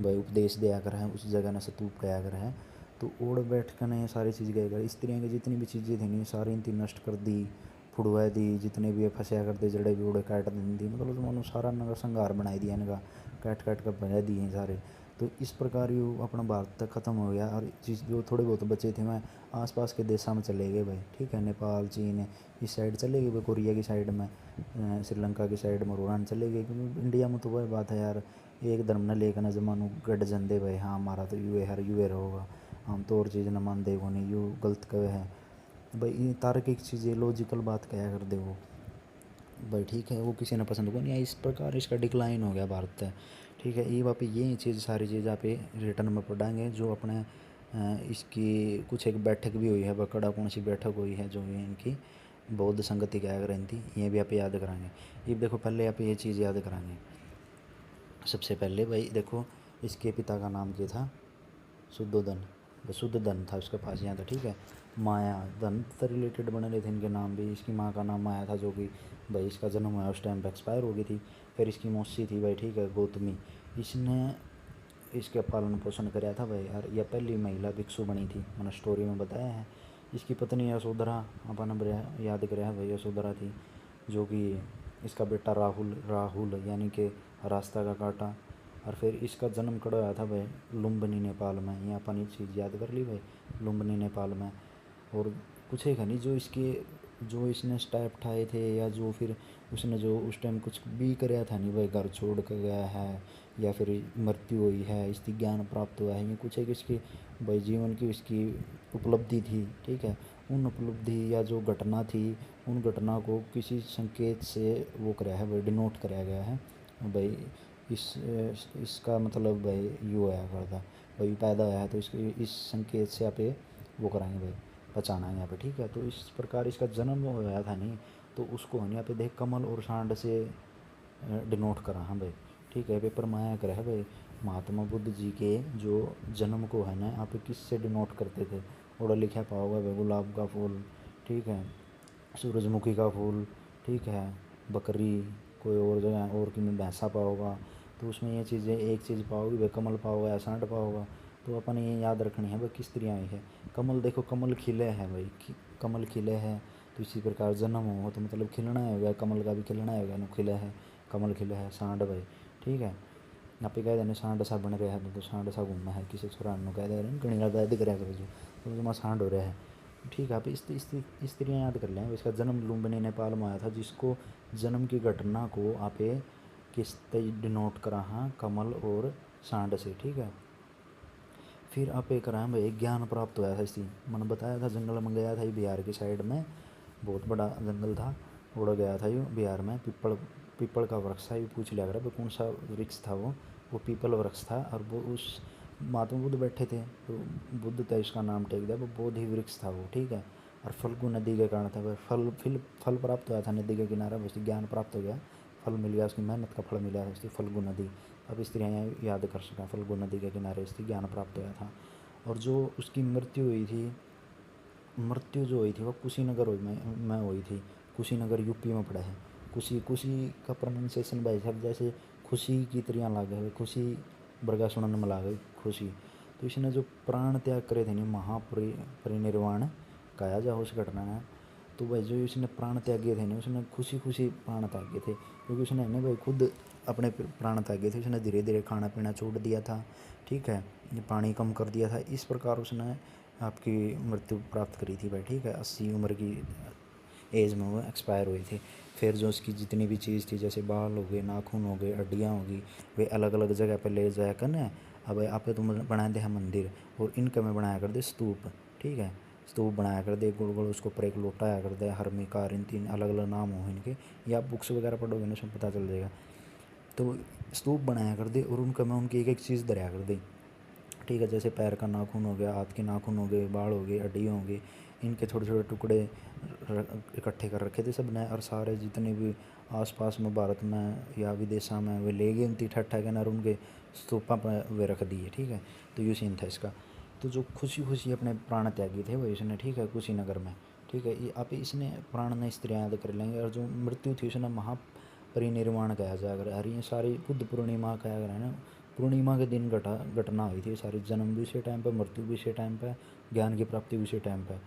भाई, उपदेश दिया कर है उस जगह ने स्तूप कराया कर है। तो ओढ़ बैठ कने सारी चीज़ गए कर, स्त्रियों की जितनी भी चीज़ें थी नहीं सारी इनकी नष्ट कर दी, फुड़वा दी, जितने भी फंसाया करते जड़े भी उड़े काट दी, मतलब मानो सारा नगर संहार बनाई दिया इनका, काट काट कर भजा दिए सारे। तो इस प्रकार यू अपना भारत तक ख़त्म हो गया। और जो थोड़े बहुत बचे थे मैं आसपास के देशों में चले गए भाई, ठीक है, नेपाल चीन इस साइड चले गए भाई, कोरिया की साइड में, श्रीलंका की साइड में रोरान चले गए। क्योंकि इंडिया में तो वही बात है यार, एक धर्म ने लेकर न जमानू गढ़ जंदे भाई, हाँ हमारा तो यूए हर यूए रहोगा, हम तो और चीज़ न मान दे वो नहीं, यू गलत कहे है भाई, ये तार्किक चीज़ें लॉजिकल बात कहा कर दे वो भाई, ठीक है, वो किसी ने पसंद को नहीं आया। इस प्रकार इसका डिक्लाइन हो गया भारत है, ठीक है। ये वहाँ पे ये चीज़ सारी चीज़ आप रिटर्न में पढ़ाएंगे जो अपने इसकी कुछ एक बैठक भी हुई है, बकड़ा कौन सी बैठक हुई है जो ये इनकी बौद्ध संगति क्या करें थी, ये भी आप याद कराएंगे। ये देखो पहले आप ये चीज़ याद कराएंगे। सबसे पहले भाई देखो इसके पिता का नाम क्या था, शुद्धोधन, शुद्ध धन था उसके पास यहाँ था, ठीक है। माया धन से रिलेटेड बने रहे थे इनके नाम भी। इसकी माँ का नाम माया था, जो कि भाई इसका जन्म हुआ उस टाइम पर एक्सपायर हो गई थी। फिर इसकी मौसी थी भाई, ठीक है, गौतमी, इसने इसके पालन पोषण कराया था भाई। और यह पहली महिला भिक्षु बनी थी, मैंने स्टोरी में बताया है। इसकी पत्नी यशोधरा अपन याद कराया भाई, यशोधरा थी, जो कि इसका बेटा राहुल, राहुल यानी कि रास्ता का कांटा। और फिर इसका जन्म कड़ा हुआ था भाई लुम्बिनी नेपाल में, यहाँ अपन ये चीज़ याद कर ली भाई, लुम्बिनी नेपाल में। और कुछ है नहीं जो इसके जो इसने स्टेप उठाए थे, या जो फिर उसने जो उस टाइम कुछ भी कराया था नहीं भाई, घर छोड़ कर गया है या फिर मृत्यु हुई है, इसकी ज्ञान प्राप्त हुआ है, ये कुछ है कि इसकी भाई जीवन की इसकी उपलब्धि थी, ठीक है। उन उपलब्धि या जो घटना थी उन घटना को किसी संकेत से वो कराया है भाई, डिनोट कराया गया है भाई। इसका मतलब भाई यू आया करता भाई, पैदा आया है तो इसके इस संकेत से आप वो कराएंगे भाई, बचाना है यहाँ पे, ठीक है। तो इस प्रकार इसका जन्म होया था नहीं, तो उसको हम यहाँ पे देख कमल और सांड से डिनोट करा हाँ भाई, ठीक है। पेपर में आया करा है भाई, महात्मा बुद्ध जी के जो जन्म को है ना आप किस से डिनोट करते थे, और लिखा पाओगे भाई गुलाब का फूल, ठीक है, सूरजमुखी का फूल, ठीक है, बकरी, कोई और जगह और कि में भैंसा पाओगा, तो उसमें ये चीज़ें एक चीज़ पाओगी भाई, कमल पाओगा या सांड पाओगा। तो अपन ये याद रखनी है भाई किस तरह आई है। कमल देखो कमल खिले हैं भाई, कमल खिले हैं, तो इसी प्रकार जन्म हो तो मतलब खिलना होगा, कमल का भी खिलना होगा ना, खिले है कमल खिले है, सांड भाई, ठीक है। आप कह देने सांड सा बन रहा है तो सांड सा घूमना है, किसी सुरान कह दे रहे कहीं वैद कराया करो जो, तो तुम्हारा सांड हो रहा है, ठीक है। आप इस तरह याद कर लें। इसका जन्म लुम्बिनी नेपाल में आया था, जिसको जन्म की घटना को आप किस डिनोट करा हाँ, कमल और सांड से, ठीक है। फिर आप एक कराएं भाई ज्ञान प्राप्त हुआ था इसी, मैंने बताया था जंगल में गया था ये बिहार की साइड में, बहुत बड़ा जंगल था, उड़ गया था ये बिहार में, पीपल पीपल का वृक्ष था, ये पूछ लिया करा कौन सा वृक्ष था वो पीपल वृक्ष था। और वो उस महात्मा बुद्ध बैठे थे, तो बुद्ध था इसका नाम टेक दिया, वो बोधि वृक्ष था वो, ठीक है। और फल्गु नदी के कारण था वह फल प्राप्त हुआ था नदी के किनारे, बस ज्ञान प्राप्त हो गया, फल मिल गया, उसकी मेहनत का फल मिला उसकी फल्गु नदी। अब स्त्रियाँ याद कर सकें, फल्गु नदी के किनारे इसकी ज्ञान प्राप्त हुआ था। और जो उसकी मृत्यु जो हुई थी वो कुशीनगर में हुई थी। कुशीनगर यूपी में पड़ा है। कुशी का प्रोनाउंसिएशन भाई साहब जैसे खुशी की तरह लागे हुए, खुशी बरगा सुनने में लागे खुशी। तो इसने जो प्राण त्याग करे थे नहीं, महापरिनिर्वाण कहा जा उस घटना ने। तो भाई जो इसने प्राण त्यागे थे नहीं, उसने खुशी प्राण त्यागे थे, क्योंकि उसने नहीं भाई खुद अपने प्राण त्यागे थे। उसने धीरे धीरे खाना पीना छोड़ दिया था, ठीक है, पानी कम कर दिया था, इस प्रकार उसने आपकी मृत्यु प्राप्त करी थी भाई, ठीक है। 80 उम्र की एज में वो एक्सपायर हुई थी। फिर जो उसकी जितनी भी चीज़ थी, जैसे बाल हो गए, नाखून हो गए, हड्डियाँ होगी, वे अलग अलग जगह पे ले जाया कर न। अब आप तुम बना दे है मंदिर, और इनका में बनाया कर दे स्तूप, ठीक है। स्तूप बनाया कर दे गोल गोल, उसको ऊपर एक लोटाया कर दे, हरमिकार, इन 3 अलग अलग नाम हो इनके, या आप बुक्स वगैरह पढ़ोगे ना उसमें पता चल जाएगा। तो स्तूप बनाया कर दे, और उनका में उनकी एक एक चीज़ दरिया कर दे, ठीक है। जैसे पैर का नाखून हो गया, हाथ के नाखून हो गए, बाल हो गए, हड्डियाँ हो गई, इनके छोटे छोटे टुकड़े इकट्ठे कर रखे थे सब ने। और सारे जितने भी आसपास में भारत में या विदेशा में वे ले गए उनकी ठट्ठा के, और उनके स्तूपा पर वे रख दिए, ठीक है। तो ये सीन था इसका। तो जो खुशी अपने प्राण त्यागी थे वो इसने, ठीक है, कुशीनगर में, ठीक है। ये आप इसने प्राण ने स्त्रियाँ याद कर लेंगे। और जो मृत्यु थी उसने महापरिनिर्वाण कहा जाएगा। और ये सारी बुद्ध पूर्णिमा कहा गया है ना, पूर्णिमा के दिन घटना हुई थी सारी। जन्म भी उसी टाइम पे, मृत्यु भी उसी टाइम पे, ज्ञान की प्राप्ति भी उसी टाइम पे,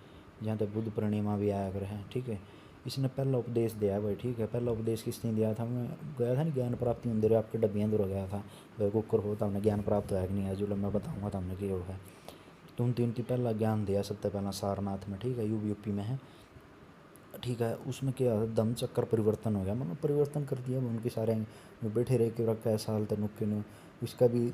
जहाँ तक बुद्ध पूर्णिमा भी आया कर है, ठीक है। इसने पहला उपदेश दिया भाई, ठीक है। पहला उपदेश किसने दिया था? मैं गया था ना ज्ञान प्राप्ति मंदिर, आपके डब्बियाँ दूर गया था वह कुकर हो, तमने ज्ञान प्राप्त होया कि नहीं है, जो मैं बताऊँगा तमने कि वो है। तुम 3 पहला ज्ञान दिया सबसे पहला सारनाथ में, ठीक है, यूपी में है, ठीक है। उसमें क्या दम चक्कर परिवर्तन हो गया, मतलब परिवर्तन कर दिया उनके सारे जो बैठे रह के रखा है साल तक नुक्के ने, उसका भी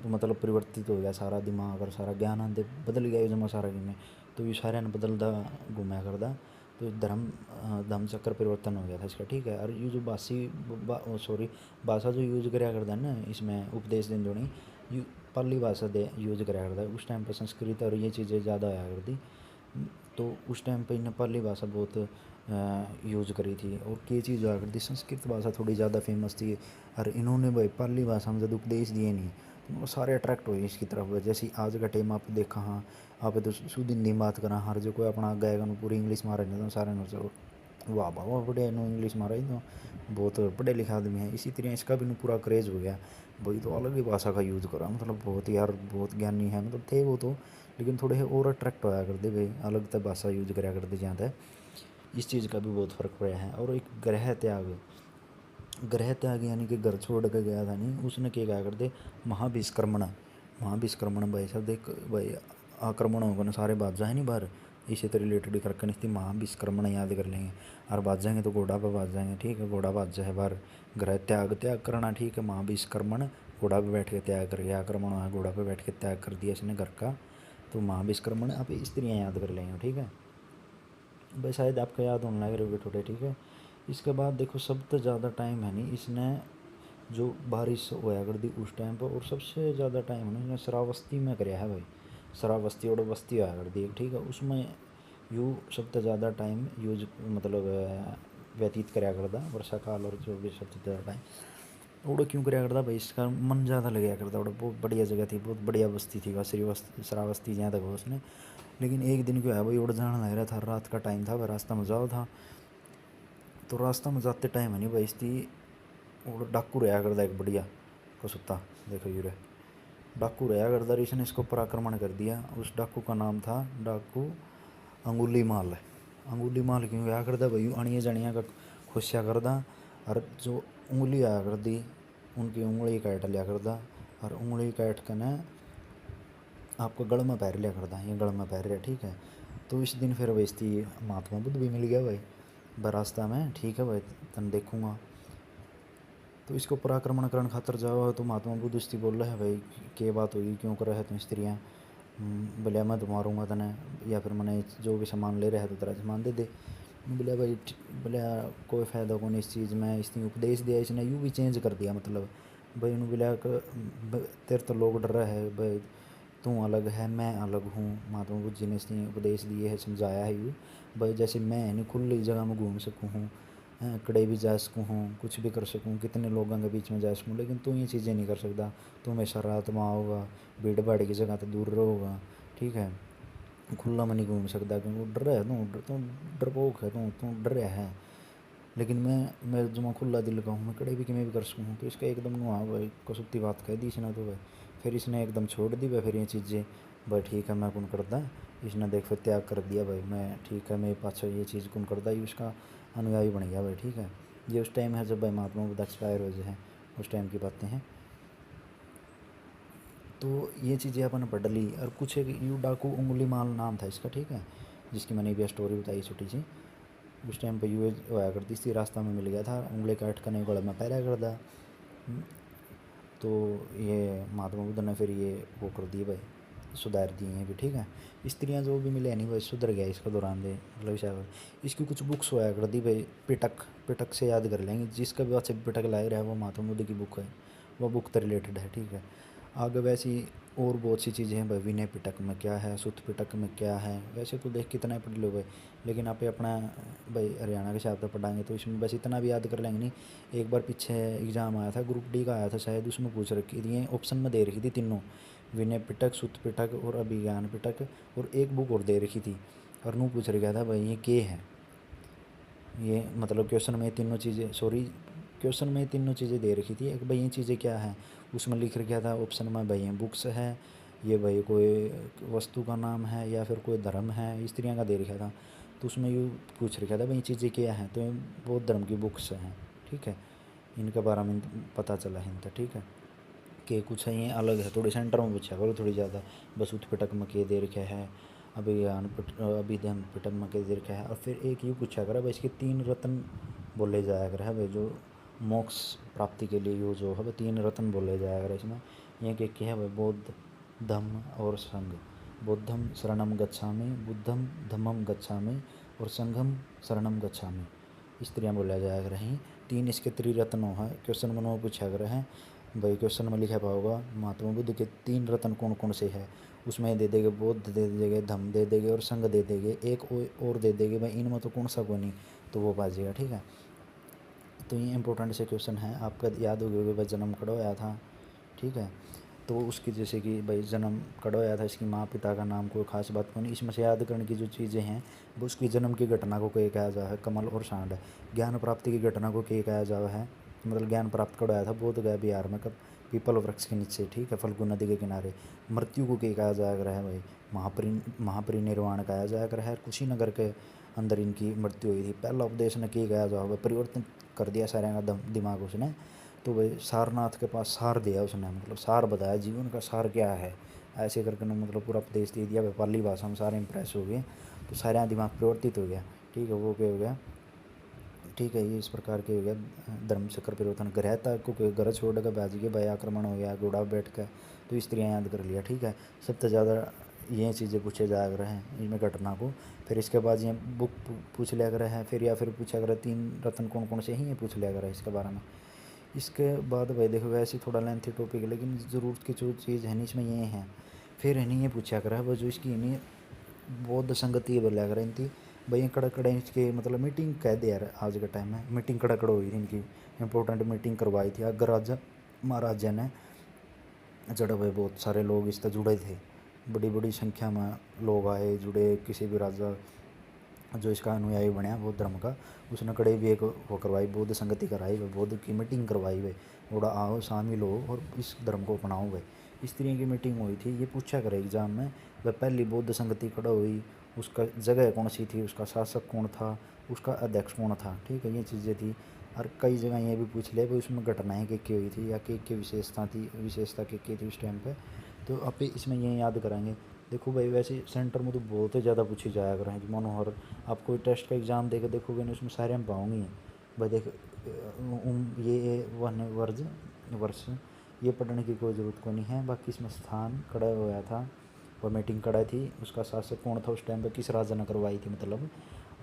मतलब परिवर्तित हो गया सारा दिमाग, और सारा ज्ञान आंदे बदल गया जमा सारा में। तो ये सारे ने बदलदा घूमया करदा, तो धम चक्कर परिवर्तन हो गया था इसका, ठीक है। और ये जो भाषा जो यूज कराया करता है ना इसमें उपदेश दिन जोड़ी, यू पाली भाषा दे यूज कराया करता है। उस टाइम पर संस्कृत और ये चीज़ें ज़्यादा आया करती, तो उस टाइम पे नेपाली भाषा बहुत यूज करी थी। और ये चीज़ हुआ करती, संस्कृत भाषा थोड़ी ज़्यादा फेमस थी। और इन्होंने भाई पाली भाषा में जब उपदेश दिए नहीं, तो वो सारे अट्रैक्ट हुए इसकी तरफ। जैसे आज का टाइम आप देखा, हाँ आप तो शुद्ध हिंदी में बात करा, हर जो कोई अपना गाएगा पूरी इंग्लिश मारे नहीं, तो सारे ने वाह वाह वाह बढ़िया नो इंग्लिश मारा ही, तो बहुत पढ़े लिखे आदमी है। इसी तरह इसका भी पूरा क्रेज़ हो गया भाई, तो अलग ही भाषा का यूज़ करा, मतलब बहुत यार बहुत ज्ञानी है, मतलब थे वो तो, लेकिन थोड़े और अट्रैक्ट होया करते भाई, अलग तक भाषा यूज कराया करते जहाँ तक। इस चीज़ का भी बहुत फ़र्क पड़ा है। और एक ग्रह त्याग यानी कि घर छोड़ के गया था नहीं, उसने क्या कहा करते, महाभिष्क्रमण भाई साहब देख भाई, आक्रमण होगा ना सारे बादशाह है नहीं बाहर, इसी तरह रिलेटेड करके नहीं, महाभिष्क्रमण याद कर लेंगे। और बाज जाएंगे तो घोड़ा पर बाज जाएंगे, ठीक है, घोड़ा बादशाह है बाहर, ग्रह त्याग करना, ठीक है। महाभिष्क्रमण घोड़ा पे बैठ के त्याग कर गया, आक्रमण हुआ घोड़ा पे बैठ के त्याग कर दिया इसने घर का, तो महाभिष्क्रमण। आप स्त्रियाँ याद कर लेंगे, ठीक है भाई, शायद आपको याद होने लग रहे थोड़े, ठीक है। इसके बाद देखो सबसे ज़्यादा टाइम है नहीं इसने जो बारिश होया कर दी उस टाइम पर, और सबसे ज़्यादा टाइम है ना इसने श्रावस्ती में कराया है भाई, श्रावस्ती और बस्ती होया कर दी, ठीक है। उसमें यू सबसे ज़्यादा टाइम यूज मतलब व्यतीत कराया करता वर्षा काल, और जो भी सबसे ज़्यादा टाइम उड़ा क्यों कराया करता भाई, इसका मन ज़्यादा लगया करता। उड़ा बहुत बढ़िया जगह थी, बहुत बढ़िया बस्ती थी वह श्रावस्ती जहाँ तक हो उसने। लेकिन एक दिन क्या है भाई, उड़ जाना लग रहा था, रात का टाइम था, वह रास्ता में जाओ था, तो रास्ता में जाते टाइम है नहीं भाई इसकी और डाकू रहा करता एक बढ़िया को सुता, देखो यूरे डाकू रहा करता, इसने इसको पर आक्रमण कर दिया। उस डाकू का नाम था डाकू अंगुली माल। अंगुली माल क्यों आया करता भाई, अणिया जणिया का खुशिया करदा, और जो उंगली आया कर दी उनकी उंगली काट लिया करदा, और उंगली काट कर न आपको गल में पैर लिया करता, ये गल में पैर लिया, ठीक है। तो इस दिन फिर बेचती महात्मा बुद्ध भी मिल गया भाई रास्ता में, ठीक है भाई तन देखूँगा। तो इसको पराक्रमण करने खातर जाओ, तो महात्मा बुद्ध इसकी बोल रहे है भाई क्या बात होगी, क्यों कर रहे है तुम स्त्रियाँ, बोले मैं तो मारूँगा तने, या फिर मैंने जो भी सामान ले रहा है तो तेरा सामान दे दे। बोले भाई बोले कोई फ़ायदा कौन इस चीज़ में, इसने उपदेश दिया, इसने यूँ भी चेंज कर दिया मतलब भाई। उन्होंने बोला तेरे तो लोग डर रहा है भाई, तू अलग है मैं अलग हूँ। महात्मा बुद्ध जी ने इसने उपदेश दिए है, समझाया है यूँ भाई, जैसे मैं नहीं खुली जगह में घूम सकूँ हूँ, कड़े भी जा सकूँ हूँ, कुछ भी कर सकूँ, कितने लोगों के बीच में जा सकूँ, लेकिन तू ये चीज़ें नहीं कर सकता। तू हमेशा रात में आओगा, भीड़ भाड़ की जगह तो दूर रहोगा, ठीक है, खुला में नहीं घूम सकता क्योंकि डर है तू डरपोक है, तू डर रहा है। लेकिन मैं जो मैं खुला दिल का हूँ, मैं कड़े भी कि मैं भी कर सकूँ। तो इसका एकदम हाँ भाई कसुत्ती बात कह दी इसने तो भाई। फिर इसने एकदम छोड़ दी भाई, फिर ये चीज़ें भाई ठीक है मैं कौन करता। इसने देख फिर त्याग कर दिया भाई, मैं ठीक है मेरे पास ये चीज़ कौन करता, ये उसका अनुयायी बन गया भाई, ठीक है। ये उस टाइम है जब भाई महात्मा बुद्ध एक्सपायर हो जाए, उस टाइम की बातें हैं। तो ये चीज़ें अपन पढ़ ली। और कुछ एक यू डाकू उंगली माल नाम था इसका, ठीक है, जिसकी मैंने भी स्टोरी बताई छोटी सी। उस टाइम पर यूँ होया करती थी, रास्ता में मिल गया था, उंगली काट कर नहीं गले में पैरा कर दा। तो ये महात्मा बुद्ध ने फिर ये वो कर दिए भाई, सुधार दिए हैं भी, ठीक है। स्त्रियाँ जो भी मिले नहीं भाई सुधर गया इसका दौरान दे मतलब शायद। इसकी कुछ बुक्स होया कर दी भाई, पिटक पिटक से याद कर लेंगे, जिसका भी अच्छे पिटक लाए रहा है वो महात्मा बुद्ध की बुक है, वो बुक तो रिलेटेड है, ठीक है। आगे वैसी और बहुत सी चीज़ें हैं भाई, विनय पिटक में क्या है, सुत पिटक में क्या है, वैसे तो देख कितना पढ़ लो भाई। लेकिन आप अपना भाई हरियाणा के हिसाब से पढ़ाएंगे तो इसमें बस इतना भी याद कर लेंगे नहीं। एक बार पीछे एग्ज़ाम आया था, ग्रुप डी का आया था शायद, उसमें पूछ रखी थी, ये ऑप्शन में दे रखी थी तीनों, विनय पिटक, सुत पिटक और अभिज्ञान पिटक, और एक बुक और दे रखी थी। और नू पूछ रखा था भाई ये के है, ये मतलब क्वेश्चन में तीनों चीज़ें, सॉरी क्वेश्चन में तीनों चीज़ें दे रखी थी, एक भाई ये चीज़ें क्या है, उसमें लिख रखा था ऑप्शन में भाई ये बुक्स है, ये भाई कोई वस्तु का नाम है या फिर कोई धर्म है, इस तरह का दे रखा था। तो उसमें यूँ पूछ रखा था भाई ये चीज़ें क्या हैं, तो ये बौद्ध धर्म की बुक्स हैं, ठीक है। इनके बारे में पता चला है इनका, ठीक है, कि कुछ है ये अलग है, थोड़ी सेंटर में पूछा करो थोड़ी ज़्यादा। बस उत्पिटक में के दे रखा है, अभिधम पिटक में के दे रखा है। और फिर एक ये पूछा करा भाई इसके 3 रत्न बोले जाया कर है भाई, जो मोक्ष प्राप्ति के लिए यूज हो है भाई, 3 रत्न बोले जाया कर इसमें। ये क्या है भाई, बौद्ध धम्म और संघ। बुद्धम शरणम गच्छामि, बुद्धम धम्मम गच्छामि और संघम शरणम गच्छामि, इस तरह बोला जाया कर हैं। 3 इसके त्रिरत्नों हैं। क्वेश्चन में वो पूछा कर हैं भाई, क्वेश्चन में लिखा पाओगा महात्मा बुद्ध के 3 रत्न कौन कौन से हैं, उसमें दे देंगे बौद्ध दे देंगे, धम्म दे देंगे और संघ दे देंगे, एक और दे देंगे भाई, इनमें तो कौन सा को नहीं, तो वो बाजिएगा, ठीक है। तो ये इंपॉर्टेंट से क्वेश्चन है, आपका याद हो गया भाई जन्म कड़ा होया था, ठीक है। तो उसकी जैसे कि भाई जन्म कड़ा होया था, इसकी माँ पिता का नाम कोई खास बात को नहीं, इसमें से याद करने की जो चीज़ें हैं वो उसकी जन्म की घटना को कह कहा जा है, कमल और सांड है। ज्ञान प्राप्ति की घटना को कह कहा जा है, मतलब ज्ञान प्राप्त कड़ा होया था बोध गया बिहार में, कब, पीपल वृक्ष के नीचे, ठीक है, फल्गु नदी के किनारे। मृत्यु को कह कहा जाया कर है भाई, महापरिनिर्वाण कहा जाया कर है। कुशीनगर के अंदर इनकी मृत्यु हुई थी। पहला उपदेश ने कह गया जो परिवर्तन कर दिया सारे का दिमाग उसने। तो भाई सारनाथ के पास सार दिया उसने, मतलब सार बताया जीवन का सार क्या है, ऐसे करके ना मतलब पूरा उपदेश दे दिया भाई, पाली भाषा में सारे इंप्रेस हो गए। तो सारे दिमाग परिवर्तित हो गया, ठीक है, वो क्या हो गया, ठीक है, ये इस प्रकार के हो गया धर्म चक्र परिवर्तन। ग्रहता को घर छोड़ कर बाजी के भाई आक्रमण हो गया, घोड़ा बैठ कर, तो इस तरह याद कर लिया, ठीक है। सबसे ज़्यादा ये चीज़ें पूछे जा रहे हैं इनमें घटना को। फिर इसके बाद ये बुक पूछ लिया कर है, फिर या फिर पूछा कर 3 रत्न कौन कौन से हैं ये पूछ लिया कर है इसके बारे में। इसके बाद भाई देखो वैसे थोड़ा लेंथी टॉपिक है, लेकिन ज़रूरत की जो चीज़ है नहीं इसमें ये है। फिर है नहीं ये पूछा कर है वो जो इसकी नहीं बौद्ध संगति बोलिया कर इनकी भाई, ये कड़ा कड़ा इसके मतलब मीटिंग कह दे यार, आज के टाइम में मीटिंग कड़ा कड़ा हुई थी इनकी, इंपॉर्टेंट मीटिंग करवाई थी अग्रराजा महाराजा ने, जड़े भाई बहुत सारे लोग इससे जुड़े थे, बड़ी बड़ी संख्या में लोग आए जुड़े। किसी भी राजा जो इसका अनुयायी बनया बौद्ध धर्म का, उसने कड़े भी एक वो करवाई, बौद्ध संगति कराई भाई, बौद्ध की मीटिंग करवाई भाई, थोड़ा आओ शामिल हो और इस धर्म को अपनाओ भाई, इस तरह की मीटिंग हुई थी। ये पूछा करे एग्ज़ाम में वह पहली बौद्ध संगति खड़ा हुई, उसका जगह कौन सी थी, उसका शासक कौन था, उसका अध्यक्ष कौन था, ठीक है, ये चीज़ें थी। और कई जगह ये भी पूछ लिया भाई उसमें घटनाएँ क्या हुई थी या क्या विशेषता क्या थी उस टाइम पर। तो आप इसमें ये याद कराएंगे। देखो भाई वैसे सेंटर में तो बहुत ही ज़्यादा पूछी जाया कर हैं मनोहर, आप कोई टेस्ट का एग्ज़ाम देकर देखोगे ना उसमें सारे हम पाओगे भाई। देख ये वन वर्ष ये पढ़ने की कोई ज़रूरत को नहीं है। बाकी इसमें स्थान खड़ा हुआ था और मीटिंग कड़ा थी, उसका शासक कौन था उस टाइम पे, किस राजा ने करवाई थी मतलब,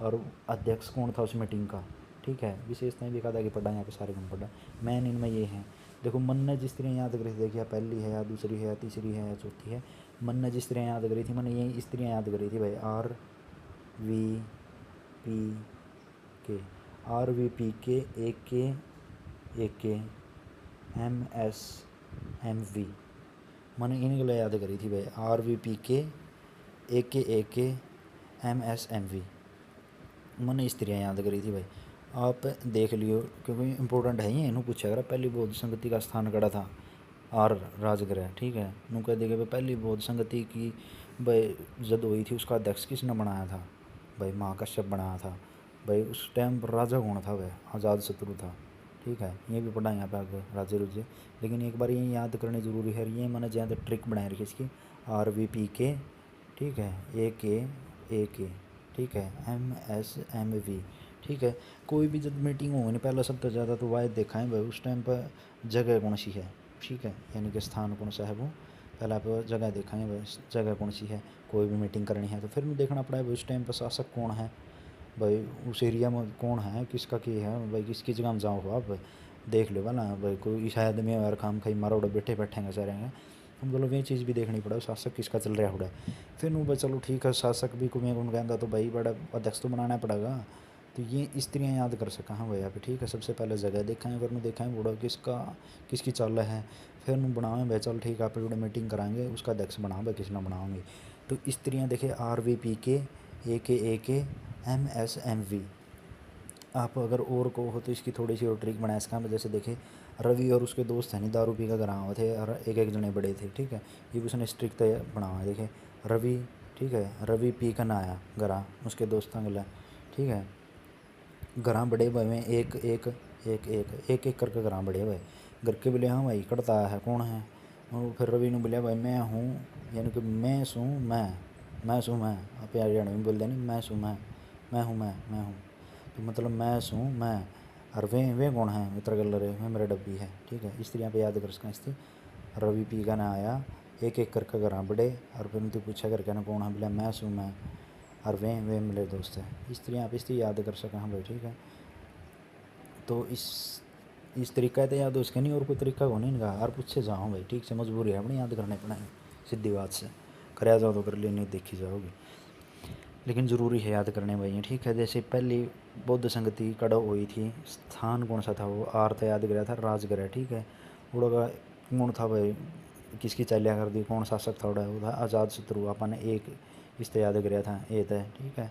और अध्यक्ष कौन था उस मीटिंग का, ठीक है। विशेषताएं भी कहा कि पढ़ा, यहाँ पे सारे गुण पढ़ा। मैन इनमें ये हैं, देखो मन ने जिस तरह याद करी थी, देखिए पहली है या दूसरी है या तीसरी है या चौथी है। मन ने जिस तरह याद करी थी, मैंने यही स्त्रियाँ याद करी थी भाई, आर वी पी के ए के एम एस एम वी, मैंने इन्हीं को याद करी थी भाई, आर वी पी के ए के एम एस एम वी, मैंने स्त्रियाँ याद करी थी भाई। आप देख लियो क्योंकि इंपॉर्टेंट है ये, इन्हों पूछा अगर पहली बौद्ध संगति का स्थान कड़ा था आर राजगृह, ठीक है। नू कह देगा भाई पहली बौद्ध संगति की भाई जद हुई थी उसका अध्यक्ष किसने बनाया था, भाई महाकश्यप बनाया था भाई। उस टाइम पर राजा कौन था भाई, अजात शत्रु था, ठीक है। ये भी पढ़ा यहाँ पे आगे राजे रुझे, लेकिन एक बार ये याद करनी ज़रूरी है। ये मैंने जहाँ तक ट्रिक बनाई रखी इसकी, आर वी पी के, ठीक है, ए के, ठीक है, एम एस एम वी, ठीक है। कोई भी जब मीटिंग होगी ना पहले सबसे ज़्यादा तो वायद देखा है भाई उस टाइम पर जगह कौन सी है, ठीक है, यानी कि स्थान कौन सा है वो पहले आप जगह देखा है भाई, जगह कौन सी है। कोई भी मीटिंग करनी है तो फिर में देखना पड़ा है भाई उस टाइम पर शासक कौन है भाई, उस एरिया में कौन है, किसका की है भाई, किसकी जगह में जाओ हो आप देख लो ना भाई। कोई शायद में यार खाम खाई मारा उड़ा बैठे बैठेंगे सारे हैं, हम मतलब ये चीज़ भी देखनी पड़ा शासक किसका चल रहा है। फिर भाई चलो ठीक है, शासक भी कुमें कौन कहता तो भाई बड़ा अध्यक्ष तो बनाना पड़ेगा। तो ये स्त्रियाँ याद कर सका हाँ भाई यहाँ पे, ठीक है। सबसे पहले जगह देखा है, फिर मैं देखा है बूढ़ा किसकी चाल है, फिर मैं बनावे भाई चल ठीक है आप बड़े मीटिंग कराएंगे उसका अध्यक्ष बनाओ भाई, किसना बनाओगे। तो स्त्रियाँ देखे आर वी पी के ए के एम एस एम वी। आप अगर और को हो तो इसकी थोड़ी सी और ट्रिक बनाए इसका, जैसे देखे रवि और उसके दोस्त हैं नहीं दारू पी का घर हुए थे और एक जने बड़े थे, ठीक है। ये उसने स्ट्रिक तय बना हुआ है, देखे रवि, ठीक है, रवि पी का ना आया घर उसके दोस्तों गला, ठीक है। घर बड़े भाई में एक करके घर बड़े भाई, घर के बोले हाँ भाई कटता है कौन है, और फिर रवि ने बोलिया भाई मैं हूँ, यानी कि मैं सूँ मैं आप हरियाणा में बोल देनी मैं सूँ मैं हूँ, तो मतलब मैं सूँ मैं, और वे कौन है मित्र गल रहे वे मेरा डब्बी है, ठीक है। इस तरह पे याद कर सकें इसकी, रवि पी का ना आया एक करके घर बड़े, और फिर उनसे पूछा करके ना कौन है, बोला मैं सूँ मैं, और वे मेरे दोस्त है। इस तरह आप इसलिए याद कर सकें हाँ भाई, ठीक है। तो इस तरीका तो याद हो इसका नहीं, और कोई तरीका हो नहीं इनका, और पूछे जाओ भाई, ठीक से मजबूरी है अपनी याद करने पड़े, सीधी बात से कराया जाओ तो कर ले नहीं देखी जाओगी, लेकिन ज़रूरी है याद करने भाई, ठीक है। जैसे पहली बौद्ध संगति कड़ो हुई थी, स्थान कौन सा था वो आर था याद गया था राजगृह, ठीक है। उड़ा कौन था भाई, किसकी चालिया कर दी, कौन शासक था उड़ा, वो था आज़ाद शत्रु, अपन एक इस याद गया था ए था, ठीक है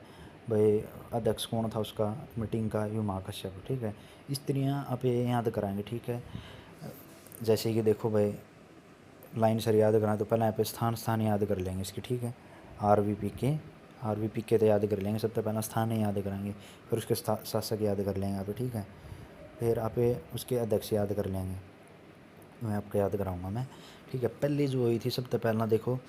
भाई। अध्यक्ष कौन था उसका मीटिंग का, यू महाकश्यप, ठीक है। इस तरह आप ये याद कराएंगे, ठीक है। जैसे कि देखो भाई लाइन सर याद कराएं तो पहले यहाँ पे स्थान याद कर लेंगे इसकी, ठीक है। आर वी पी के तो याद कर लेंगे, सबसे पहला स्थान ही याद कराएंगे, फिर उसके शासक याद कर लेंगे आप, ठीक है। फिर आप उसके अध्यक्ष याद कर लेंगे, मैं आपको याद कराऊंगा मैं, ठीक है। पहली जो हुई थी सबसे पहला देखो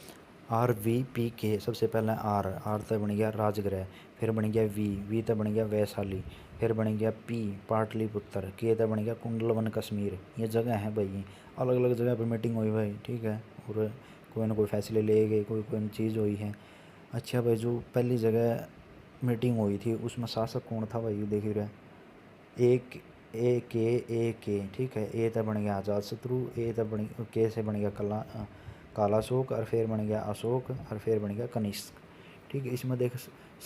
आर वी पी के, सबसे पहला आर तो बन गया राजगृह, फिर बन गया वी तो बन गया वैशाली, फिर बन गया पी पाटलिपुत्र, के तो बन गया कुंडलवन कश्मीर। ये जगह है भाई, ये अलग अलग जगह पर मीटिंग हुई भाई, ठीक है, और कोई ना कोई फैसले ले गए, कोई चीज़ हुई है। अच्छा भाई जो पहली जगह मीटिंग हुई थी उसमें शासक कौन था भाई, देख रहे एक ए के, ठीक है। ए तो बन गया आज़ाद शत्रु, ए तो बन के से बन गया कालाशोक, और फिर बन गया अशोक, और फिर बन गया कनिष्क, ठीक है। इसमें देख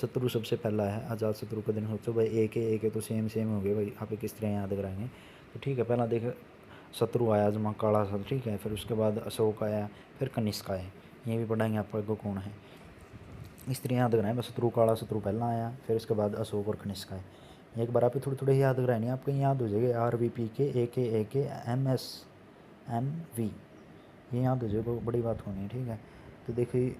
शत्रु सबसे पहला है आज़ाद शत्रु का दिन सोचो भाई, ए के तो सेम हो गए भाई, आप किस तरह याद कराएंगे तो ठीक है। पहला देख शत्रु आया जमा काला शत्रु, ठीक है, फिर उसके बाद अशोक आया, फिर कनिष्क आए, ये भी पढ़ाएंगे आपको कौन है, इस तरह याद कराएं बस। शत्रु काला शत्रु पहला आया, फिर उसके बाद अशोक और कनिष्क आए। एक बार आप थोड़ी थोड़ी याद कराएंगे, आपको याद हो जाएगी आर वी पी के ए के एम एस एम वी, ये याद हो जाएगा, बड़ी बात होनी है, ठीक है। तो देखिए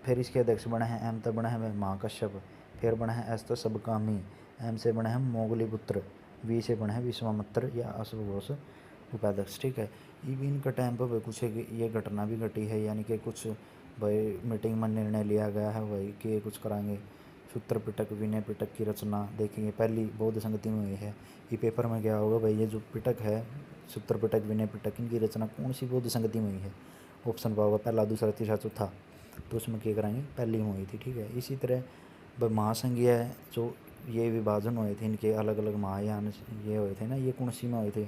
फिर इसके अध्यक्ष बने हैं, एम तो बना है महाकश्यप, फिर बना है एस तो सबकामी, एम से बना है मोगलीपुत्र, वी से बना है विश्वामित्र या अश्वघोष उपाध्यक्ष, ठीक है। इनका टाइम पर कुछ ये घटना भी घटी है, यानी कि कुछ भाई मीटिंग में निर्णय लिया गया है भाई कि कुछ कराएंगे। सूत्र पिटक विनय पिटक की रचना देखेंगे पहली बौद्ध संगति में हुई है, ये पेपर में क्या होगा भाई, ये जो पिटक है सूत्र पिटक विनय पिटक इनकी रचना कौन सी बौद्ध संगति में हुई है, ऑप्शन पाओगे पहला दूसरा तीसरा चौथा, तो उसमें क्या कराएंगे पहली में हुई थी, ठीक है। इसी तरह भाई महासंघीय जो ये विभाजन हुए थे इनके अलग अलग महायान ये हुए थे ना, ये कौन सी में हुए थे,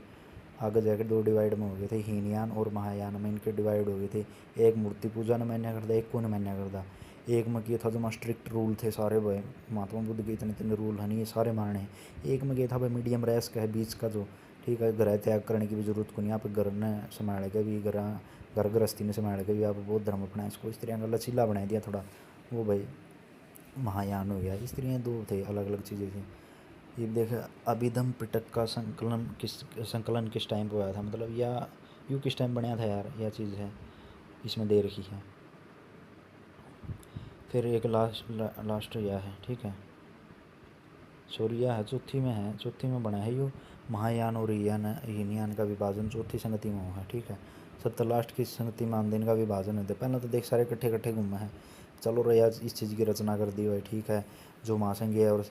आगे जाकर दो डिवाइड में हो गए थे, हीनयान और महायान में इनके डिवाइड हो गए थे। एक मूर्ति पूजा ने मान्य करता, एक को न मान्य करता। एक में किया था जो स्ट्रिक्ट रूल थे सारे भाई, महात्मा बुद्ध के इतने इतने रूल है नहीं, ये सारे मारने। एक में किया था भाई मीडियम रेस का है, बीच का जो, ठीक है, ग्रह त्याग करने की भी जरूरत को नहीं, आप घर ने संभाल के भी, घर गृहस्थी ने संभाल के भी आप बहुत धर्म अपना, इसको स्त्रियों का लचीला बना दिया थोड़ा, वो भाई महायान हो गया। स्त्रियाँ दो थे, अलग अलग चीज़ें थी। ये देख, अभिधम पिटक का संकलन किस टाइम पे हुआ था, मतलब या यूँ किस टाइम बनाया था यार, यह चीज़ है इसमें दे रखी है। फिर एक लास्ट यह है, ठीक है, सॉरी यह है चौथी में है, चौथी में बना है यो महायान और हीनयान का विभाजन चौथी संगति में हुआ है, ठीक है। सबसे लास्ट की संगति में आमदीन का विभाजन होता है। पहले तो देख सारे इकट्ठे इकट्ठे घूमे हैं, चलो रे यार इस चीज़ की रचना कर दी भाई, ठीक है। जो महासंघ है और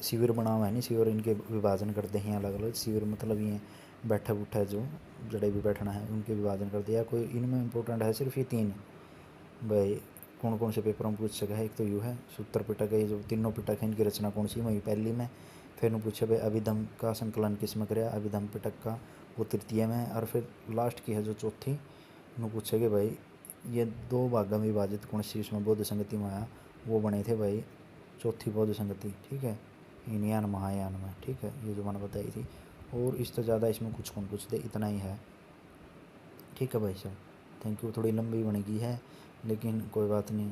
शिविर बना हुआ है नहीं, शिविर इनके विभाजन करते हैं अलग अलग। शिविर मतलब ये बैठा बुठा जो जड़े भी बैठना है उनके विभाजन कर दिया। कोई इनमें इंपॉर्टेंट है सिर्फ ये तीन भाई, कौन कौन से पेपर में पूछ सका है। एक तो यू है सूत्र पिटक है, ये जो तीनों पिटक है इनकी रचना कौन सी, वही पहली में। फिर पूछे भाई अभिधम का संकलन किस में कराया, अभिधम पिटक का, वो तृतीय में। और फिर लास्ट की है जो चौथी, उन्होंने पूछेगे भाई ये दो भागों में विभाजित कौन सी इसमें बौद्ध संगति में आया, वो बने थे भाई चौथी बौद्ध संगति, ठीक है, हीनयान महायान में, ठीक है, ये जो मैंने बताई थी। और इससे ज़्यादा इसमें कुछ कौन कुछ दे, इतना ही है, ठीक है भाई साहब। थैंक यू, थोड़ी लंबी बनेगी है लेकिन कोई बात नहीं,